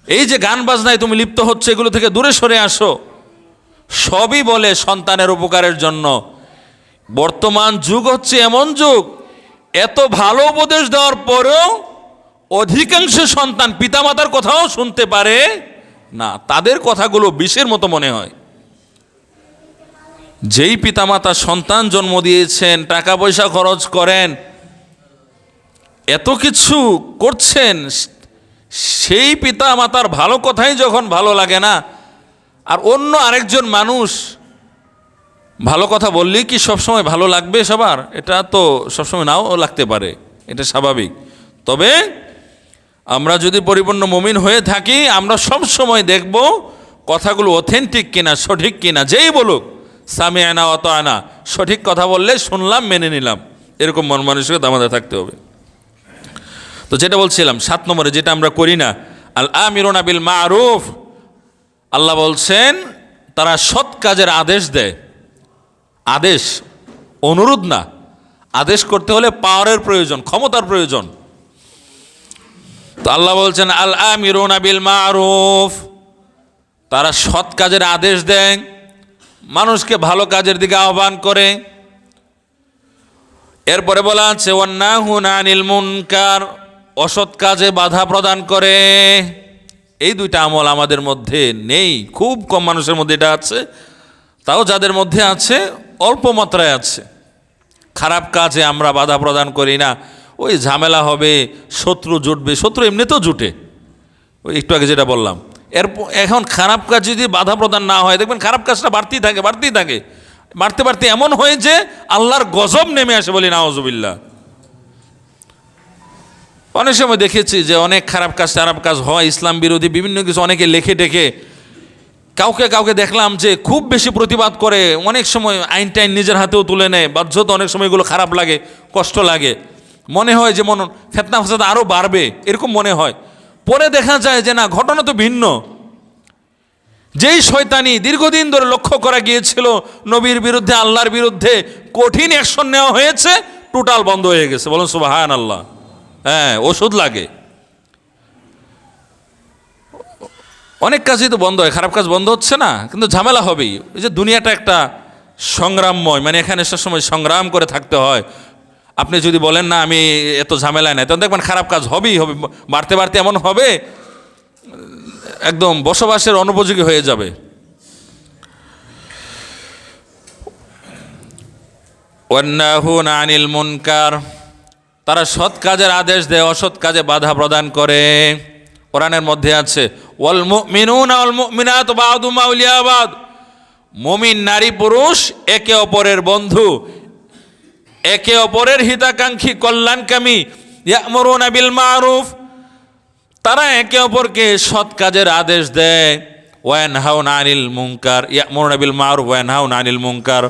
এই যে গান বাজনায় তুমি লিপ্ত হচ্ছে এগুলো থেকে দূরে সরে আসো, সবই বলে সন্তানের উপকারের জন্য। বর্তমান যুগ হচ্ছে এমন যুগ, এত ভালো উপদেশ দেওয়ার পরেও অধিকাংশ সন্তান পিতামাতার কথাও শুনতে পারে না, তাদের কথাগুলো বিষের মতো মনে হয়। যেই পিতামাতা সন্তান জন্ম দিয়েছেন, টাকা পয়সা খরচ করেন, এত কিছু করছেন, সেই পিতা মাতার ভালো কথাই যখন ভালো লাগে না, আর অন্য আরেকজন মানুষ ভালো কথা বললেই কি সবসময় ভালো লাগবে সবার? এটা তো সবসময় নাও লাগতে পারে, এটা স্বাভাবিক। তবে আমরা যদি পরিপূর্ণ মুমিন হয়ে থাকি, আমরা সব সময় দেখব কথাগুলো অথেন্টিক কিনা, সঠিক কিনা। যেই বলুক সামিআনা ওয়া আতা'না, সঠিক কথা বললে শুনলাম, মেনে নিলাম, এরকম মন মানসিকতা আমাদের থাকতে হবে। তো যেটা বলছিলাম 7 নম্বরে, যেটা আমরা করি না, আল আমিরুনা বিল মারুফ, আল্লাহ বলছেন তারা সৎ কাজের আদেশ দেয়। আদেশ, অনুরোধ না। আদেশ করতে হলে পাওয়ারের প্রয়োজন, ক্ষমতার প্রয়োজন। তো আল্লাহ বলছেন আল আমিরুনা বিল মারুফ, তারা সৎ কাজের আদেশ দেয়, মানুষকে ভালো কাজের দিকে আহ্বান করে। এরপরে বলা আছে ওয়ান্নাহুনা আনিল মুনকার, অসৎ কাজে বাধা প্রদান করে। এই দুইটা আমল আমাদের মধ্যে নেই, খুব কম মানুষের মধ্যে এটা আছে, তাও যাদের মধ্যে আছে অল্প মাত্রায় আছে। খারাপ কাজে আমরা বাধা প্রদান করি না, ওই ঝামেলা হবে, শত্রু জুটবে, শত্রু এমনিতেও জুটে, ওই একটু আগে যেটা বললাম। এখন খারাপ কাজ যদি বাধা প্রদান না হয়, দেখবেন খারাপ কাজটা বাড়তেই থাকে, বাড়তেই থাকে, বাড়তে বাড়তে এমন হয় যে আল্লাহর গজব নেমে আসে, বলি নাউজুবিল্লাহ। অনেক সময় দেখেছি যে অনেক খারাপ কাজ হয়, ইসলাম বিরোধী বিভিন্ন কিছু অনেকে লেখে টেকে, কাউকে দেখলাম যে খুব বেশি প্রতিবাদ করে, অনেক সময় আইন টাইন নিজের হাতেও তুলে নেয়, বাধ্যত অনেক সময় এগুলো খারাপ লাগে, কষ্ট লাগে, মনে হয় যে ফিতনা ফাসাদ আরও বাড়বে, এরকম মনে হয়। পরে দেখা যায় যে না, ঘটনা তো ভিন্ন। যেই শয়তানি দীর্ঘদিন ধরে লক্ষ্য করা গিয়েছিল নবীর বিরুদ্ধে, আল্লাহর বিরুদ্ধে কঠিন অ্যাকশন নেওয়া হয়েছে, টোটাল বন্ধ হয়ে গেছে। বলুন সুবহানাল্লাহ। হ্যাঁ, ওষুধ লাগে, অনেক কাজই তো বন্ধ হয়, খারাপ কাজ বন্ধ হচ্ছে না, কিন্তু ঝামেলা হবেই। এই যে দুনিয়াটা একটা সংগ্রামময়, মানে এখানে সবসময় সংগ্রাম করে থাকতে হয়। আপনি যদি বলেন না আমি এত ঝামেলায় নাই, তখন দেখবেন খারাপ কাজ হবেই হবে, বাড়তে বাড়তে এমন হবে একদম বসবাসের অনুপযোগী হয়ে যাবে। ওয়ান্নাহুনা আনিল মুনকার, তারা সৎ কাজের আদেশ দেয়, অসৎ কাজে বাধা প্রদান করে। কোরআনের মধ্যে আছে ওয়াল মুমিনুনা ওয়াল মুমিনাতু বা'দুহুম আউলিয়া বা'দ, মুমিন নারী পুরুষ একে অপরের বন্ধু, একে অপরের হিতাকাঙ্ক্ষী, কল্যাণকামী। ইয়া'মুরুনা বিল মারুফ, তারা একে অপরকে সৎ কাজের আদেশ দেয়। ওয়া ইয়ানহাউনা আনিল মুনকার, ইয়া'মুরুনা বিল মারুফ ওয়া ইয়ানহাউনা আনিল মুনকার,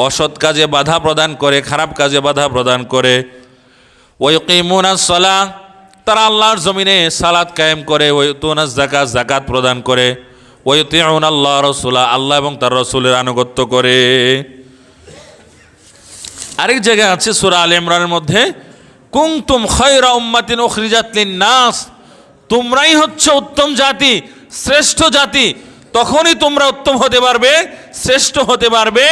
অসৎ কাজে বাধা প্রদান করে, খারাপ কাজে বাধা প্রদান করে। ওয়া ইউকিমুনাস সালাহ, তারা আল্লাহর জমিনে সালাত কায়েম করে। ওয়া ইউতুনাজ যাকাত, যাকাত প্রদান করে। ওয়া ইউতিউনা আল্লাহ রাসূলা, আল্লাহ এবং তার রাসূলের আনুগত্য করে। আরেক জায়গায় আছে সূরা আলে ইমরানের মধ্যে, কুনতুম খায়রা উম্মাতিন উখরিজাত লিন-নাস, তোমরাই হচ্ছে উত্তম জাতি, শ্রেষ্ঠ জাতি। তখনই তোমরা উত্তম হতে পারবে, শ্রেষ্ঠ হতে পারবে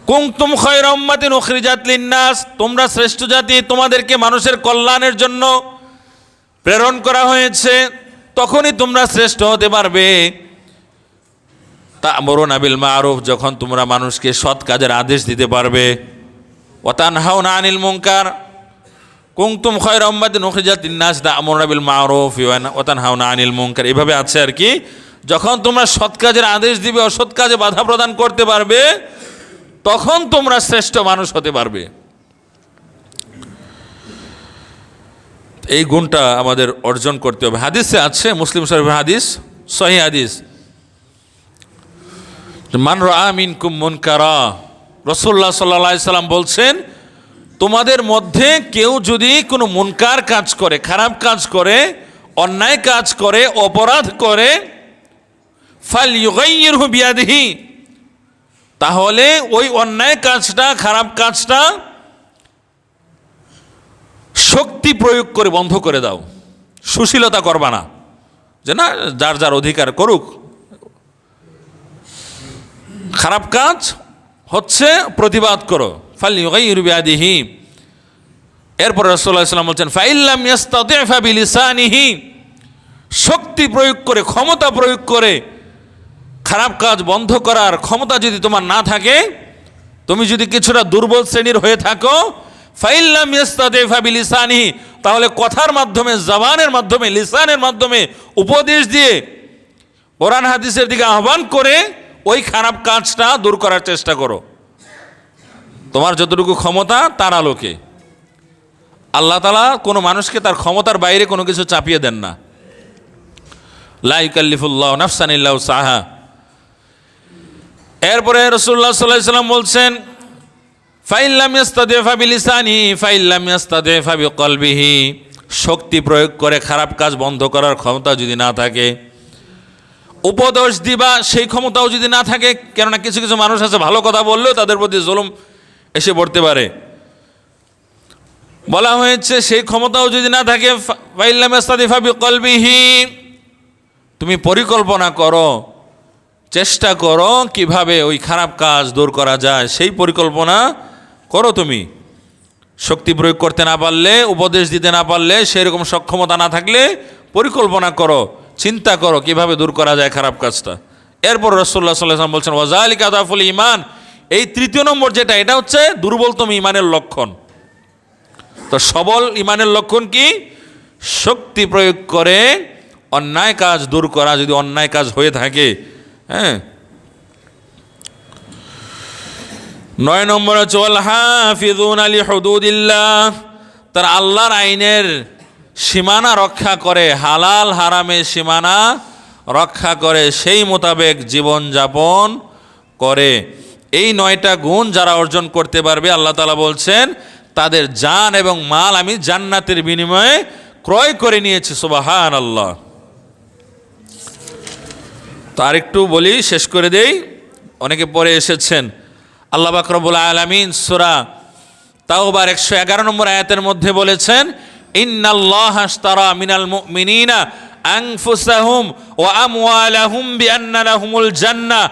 কুনতুম খায়রা উম্মাতিন উখরিজাত লিন্নাস, তোমরা শ্রেষ্ঠ জাতি, তোমাদেরকে মানুষের কল্যাণের জন্য প্রেরণ করা হয়েছে, তখনই তোমরা শ্রেষ্ঠ হতে পারবে। তা'মুরুনা বিল মা'রুফ, যখন তোমরা মানুষকে সৎ কাজের আদেশ দিতে পারবে। ওয়া তানহাউনা আনিল মুনকার, কুনতুম খায়রা উম্মাতিন উখরিজাত লিন্নাস তা'মুরুনা বিল মা'রুফ ওয়া তানহাউনা আনিল মুনকার, এভাবে আছে আর কি। যখন তোমরা সৎ কাজের আদেশ দিবে, অসৎ কাজে বাধা প্রদান করতে পারবে, তখন তোমরা শ্রেষ্ঠ মানুষ হতে পারবে। এই গুণটা আমাদের অর্জন করতে হবে। হাদিসে আছে, মুসলিম শরীফের হাদিস, সহিহ হাদিস, মান রাআ মিনকুম মুনকারা, রাসূলুল্লাহ সাল্লাল্লাহু আলাইহি সাল্লাম বলছেন, তোমাদের মধ্যে কেউ যদি কোনো মুনকার কাজ করে, খারাপ কাজ করে, অন্যায় কাজ করে, অপরাধ করে, ফালইউগাইয়িরহু বিয়াদিহি, তাহলে ওই অন্যায় কাজটা, খারাপ কাজটা শক্তি প্রয়োগ করে বন্ধ করে দাও। সুশীলতা করবা না, যে না যার যার অধিকার করুক। খারাপ কাজ হচ্ছে প্রতিবাদ করো, ফালইউগাইয়িরহু বিয়াদিহি। এরপর রাসূলুল্লাহ সাল্লাল্লাহু আলাইহি ওয়াসাল্লাম বলছেন, ফাইল্লাম ইস্তাতি' ফাবিলিসানিহি, শক্তি প্রয়োগ করে, ক্ষমতা প্রয়োগ করে খারাপ কাজ বন্ধ করার ক্ষমতা যদি তোমার না থাকে, তুমি যদি কিছুটা দুর্বল শ্রেণীর হয়ে থাকো, ফাইল্লাম ইস্তাতি' ফাবিলিসানিহি, তাহলে কথার মাধ্যমে, জবানের মাধ্যমে, লিসানের মাধ্যমে উপদেশ দিয়ে কোরআন হাদিসের দিকে আহ্বান করে ওই খারাপ কাজটা দূর করার চেষ্টা করো, তোমার যতটুকু ক্ষমতা তার আলোকে। আল্লাহ তাআলা কোনো মানুষকে তার ক্ষমতার বাইরে কোনো কিছু চাপিয়ে দেন না। লা ইউকাল্লিফুল্লাহু নাফসান ইল্লা উসআহা। এরপরে রাসূলুল্লাহ সাল্লাল্লাহু আলাইহি ওয়াসাল্লাম বলছেন, ফাইল্লাম ইস্তাতি' ফাবিলিসানিহি ফাইল্লাম ইস্তাতি' ফাবিকলবিহি, শক্তি প্রয়োগ করে খারাপ কাজ বন্ধ করার ক্ষমতা যদি না থাকে, উপদেশ দিবা সেই ক্ষমতাও যদি না থাকে, কেননা কিছু কিছু মানুষ আছে ভালো কথা বললেও তাদের প্রতি জুলুম এসে পড়তে পারে, বলা হয়েছে সেই ক্ষমতাও যদি না থাকে, ফাইল্লাম ইস্তাতি' ফাবিকলবিহি, তুমি পরিকল্পনা করো, চেষ্টা করো কিভাবে ওই খারাপ কাজ দূর করা যায়, সেই পরিকল্পনা করো। তুমি শক্তি প্রয়োগ করতে না পারলে, উপদেশ দিতে না পারলে, সেরকম সক্ষমতা না থাকলে পরিকল্পনা করো, চিন্তা করো কিভাবে দূর করা যায় খারাপ কাজটা। এরপর রাসূলুল্লাহ সাল্লাল্লাহু আলাইহি ওয়াসাল্লাম বলছেন, ওয়াযালিকা আদাফুল ঈমান, এই তৃতীয় নম্বর যেটা, এটা হচ্ছে দুর্বলতম ঈমানের লক্ষণ। তো সবল ঈমানের লক্ষণ কি? শক্তি প্রয়োগ করে অন্যায় কাজ দূর করা, যদি অন্যায় কাজ হয়ে থাকে। হ্যাঁ, 9 নম্বর হচ্ছে ওয়াল হাফিযুনা লিহুদুদিল্লাহ, তারা আল্লাহর আইনের সীমানা রক্ষা করে, হালাল হারামের সীমানা রক্ষা করে, সেই মোতাবেক জীবন যাপন করে। এই 9টা গুণ যারা অর্জন করতে পারবে, আল্লাহ তাআলা বলছেন তাদের জান এবং মাল আমি জান্নাতের বিনিময়ে ক্রয় করে নিয়েছি। সুবহানাল্লাহ। তো আরেকটু বলি, শেষ করে দেই, অনেকে পরে এসেছেন। আল্লাহ পাক রব্বুল আলামিন সূরা তাওবার 111 নম্বর আয়াতের মধ্যে বলেছেন, ইন্নাল্লাহা আশতারা মিনাল মুমিনিনা আনফুসাহুম ওয়া আমওয়ালাহুম বিআন্না লাহুমুল জান্নাহ,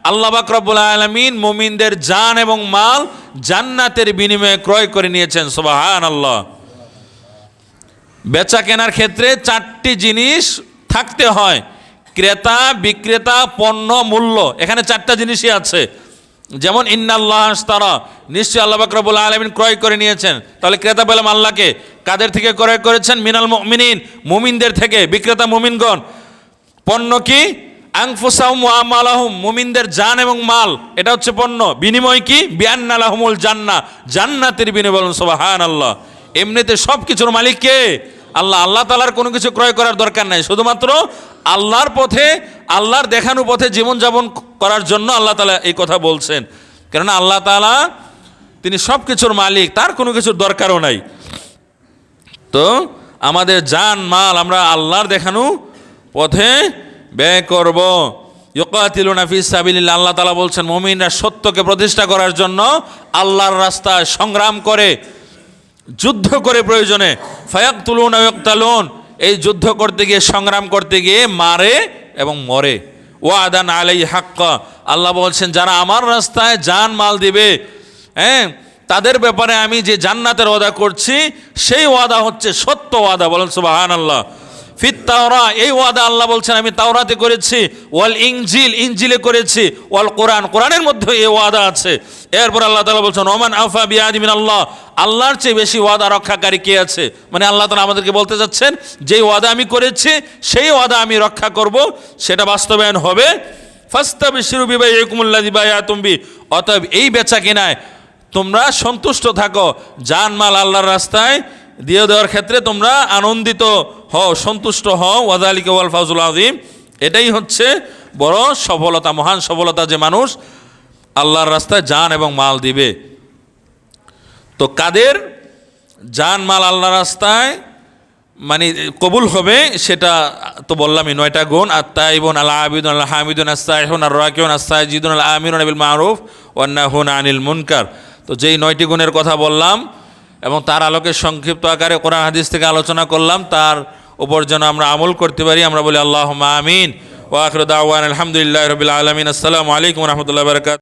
আল্লাহ পাক রব্বুল আলামিন মুমিনদের জান এবং মাল জান্নাতের বিনিময়ে ক্রয় করে নিয়েছেন। সুবহানাল্লাহ। বেচা কেনার ক্ষেত্রে 4টি জিনিস থাকতে হয়, ক্রেতা, বিক্রেতা, পণ্য, মূল্য, এখানে 4টা জিনিসই আছে। যেমন ইন্নাল্লাহা আশতারা, নিশ্চয়ই আল্লাহ পাক রব্বুল আলামিন ক্রয় করে নিয়েছেন। তাহলে ক্রেতা পেলাম আল্লাহকে, কাদের থেকে ক্রয় করেছেন? মিনাল মুমিনিন, মুমিনদের থেকে, বিক্রেতা মুমিনগণ। পণ্য কি? আনফুসাহুম ওয়া আমওয়ালাহুম, মুমিনদের জান এবং মাল, এটা হচ্ছে পণ্য। বিনিময় কি? বিআন্না লাহুমুল জান্নাহ, জান্নাতের বিনিময়। বলুন সুবহানাল্লাহ। এমনিতে সব কিছুর মালিক কে? আল্লাহ। আল্লাহ তাআলার কোনো কিছু ক্রয় করার দরকার নাই, শুধুমাত্র আল্লাহর পথে, আল্লাহর দেখানো পথে জীবনযাপন করার জন্য আল্লাহ তাআলা এই কথা বলছেন। কেননা আল্লাহ তাআলা তিনি সব কিছুর মালিক, তার কোনো কিছুর দরকারও নাই। তো আমাদের জান মাল আমরা আল্লাহর দেখানো পথে ব্যয় করব। ইউকাতিলুনা ফি সাবিলিল্লাহ, আল্লাহ তাআলা বলছেন মুমিনরা সত্যকে প্রতিষ্ঠা করার জন্য আল্লাহর রাস্তায় সংগ্রাম করে, যুদ্ধ করে, প্রয়োজনে ফায়াকতুলুনা ওয়া ইয়াকতালুন, এই যুদ্ধ করতে গিয়ে, সংগ্রাম করতে গিয়ে মারে এবং মরে। ওয়াদান আলাইহি হাক্কা, আল্লাহ বলছেন যারা আমার রাস্তায় জান মাল দিবে হ্যাঁ, তাদের ব্যাপারে আমি যে জান্নাতের ওয়াদা করছি সেই ওয়াদা হচ্ছে সত্য ওয়াদা। বলেন সুবহানাল্লাহ। ফিত তাওরা, এই ওয়াদা আল্লাহ বলছেন আমি তাওরাতে করেছি, ওয়াল ইনজিল, ইনজিলে করেছি, ওয়াল কোরআন, কোরআনের মধ্যে এই ওয়াদা আছে। এরপর আল্লাহ তাআলা বলছেন ওমান আফা বিআহদি মিনাল্লাহ, আল্লাহর চেয়ে বেশি ওয়াদা রক্ষাকারী কে আছে? মানে আল্লাহ তাআলা আমাদেরকে বলতে চাচ্ছেন যেই ওয়াদা আমি করেছি সেই ওয়াদা আমি রক্ষা করব, সেটা বাস্তবায়ন হবে। ফাস্তাবশিরু বিবাইকুমুল্লাযী বায়াতুম বি, অতএব এই বেচা কেনায় তোমরা সন্তুষ্ট থাকো, জানমাল আল্লাহর রাস্তায় দিয়ে দেওয়ার ক্ষেত্রে তোমরা আনন্দিত হও, সন্তুষ্ট হও। ওয়াযালিকা ওয়াল ফাওজুল আযীম, এটাই হচ্ছে বড় সফলতা, মহান সফলতা, যে মানুষ আল্লাহর রাস্তায় জান এবং মাল দিবে। তো কাদের জান মাল আল্লাহর রাস্তায় মানে কবুল হবে সেটা তো বললামই, 9টা গুণ। আত-তাইবুন আল আবিদুন আল হামিদুন আস-সাইহুন আর রাকিউন আস-সাজিদুন আল আমিরুন বিল মারুফ ওয়ান নাহুন আনিল মুনকার। তো যেই 9টি গুণের কথা বললাম এবং তার আলোকে সংক্ষিপ্ত আকারে কোরআন হাদিস থেকে আলোচনা করলাম, তার উপর যেন আমরা আমল করতে পারি, আমরা বলি আল্লাহুম্মা আমিন। ওয়া আখিরু দাওয়ানা আলহামদুলিল্লাহি রাব্বিল আলামিন। আসসালামু আলাইকুম ওয়া রাহমাতুল্লাহি ওয়া বারাকাতুহু।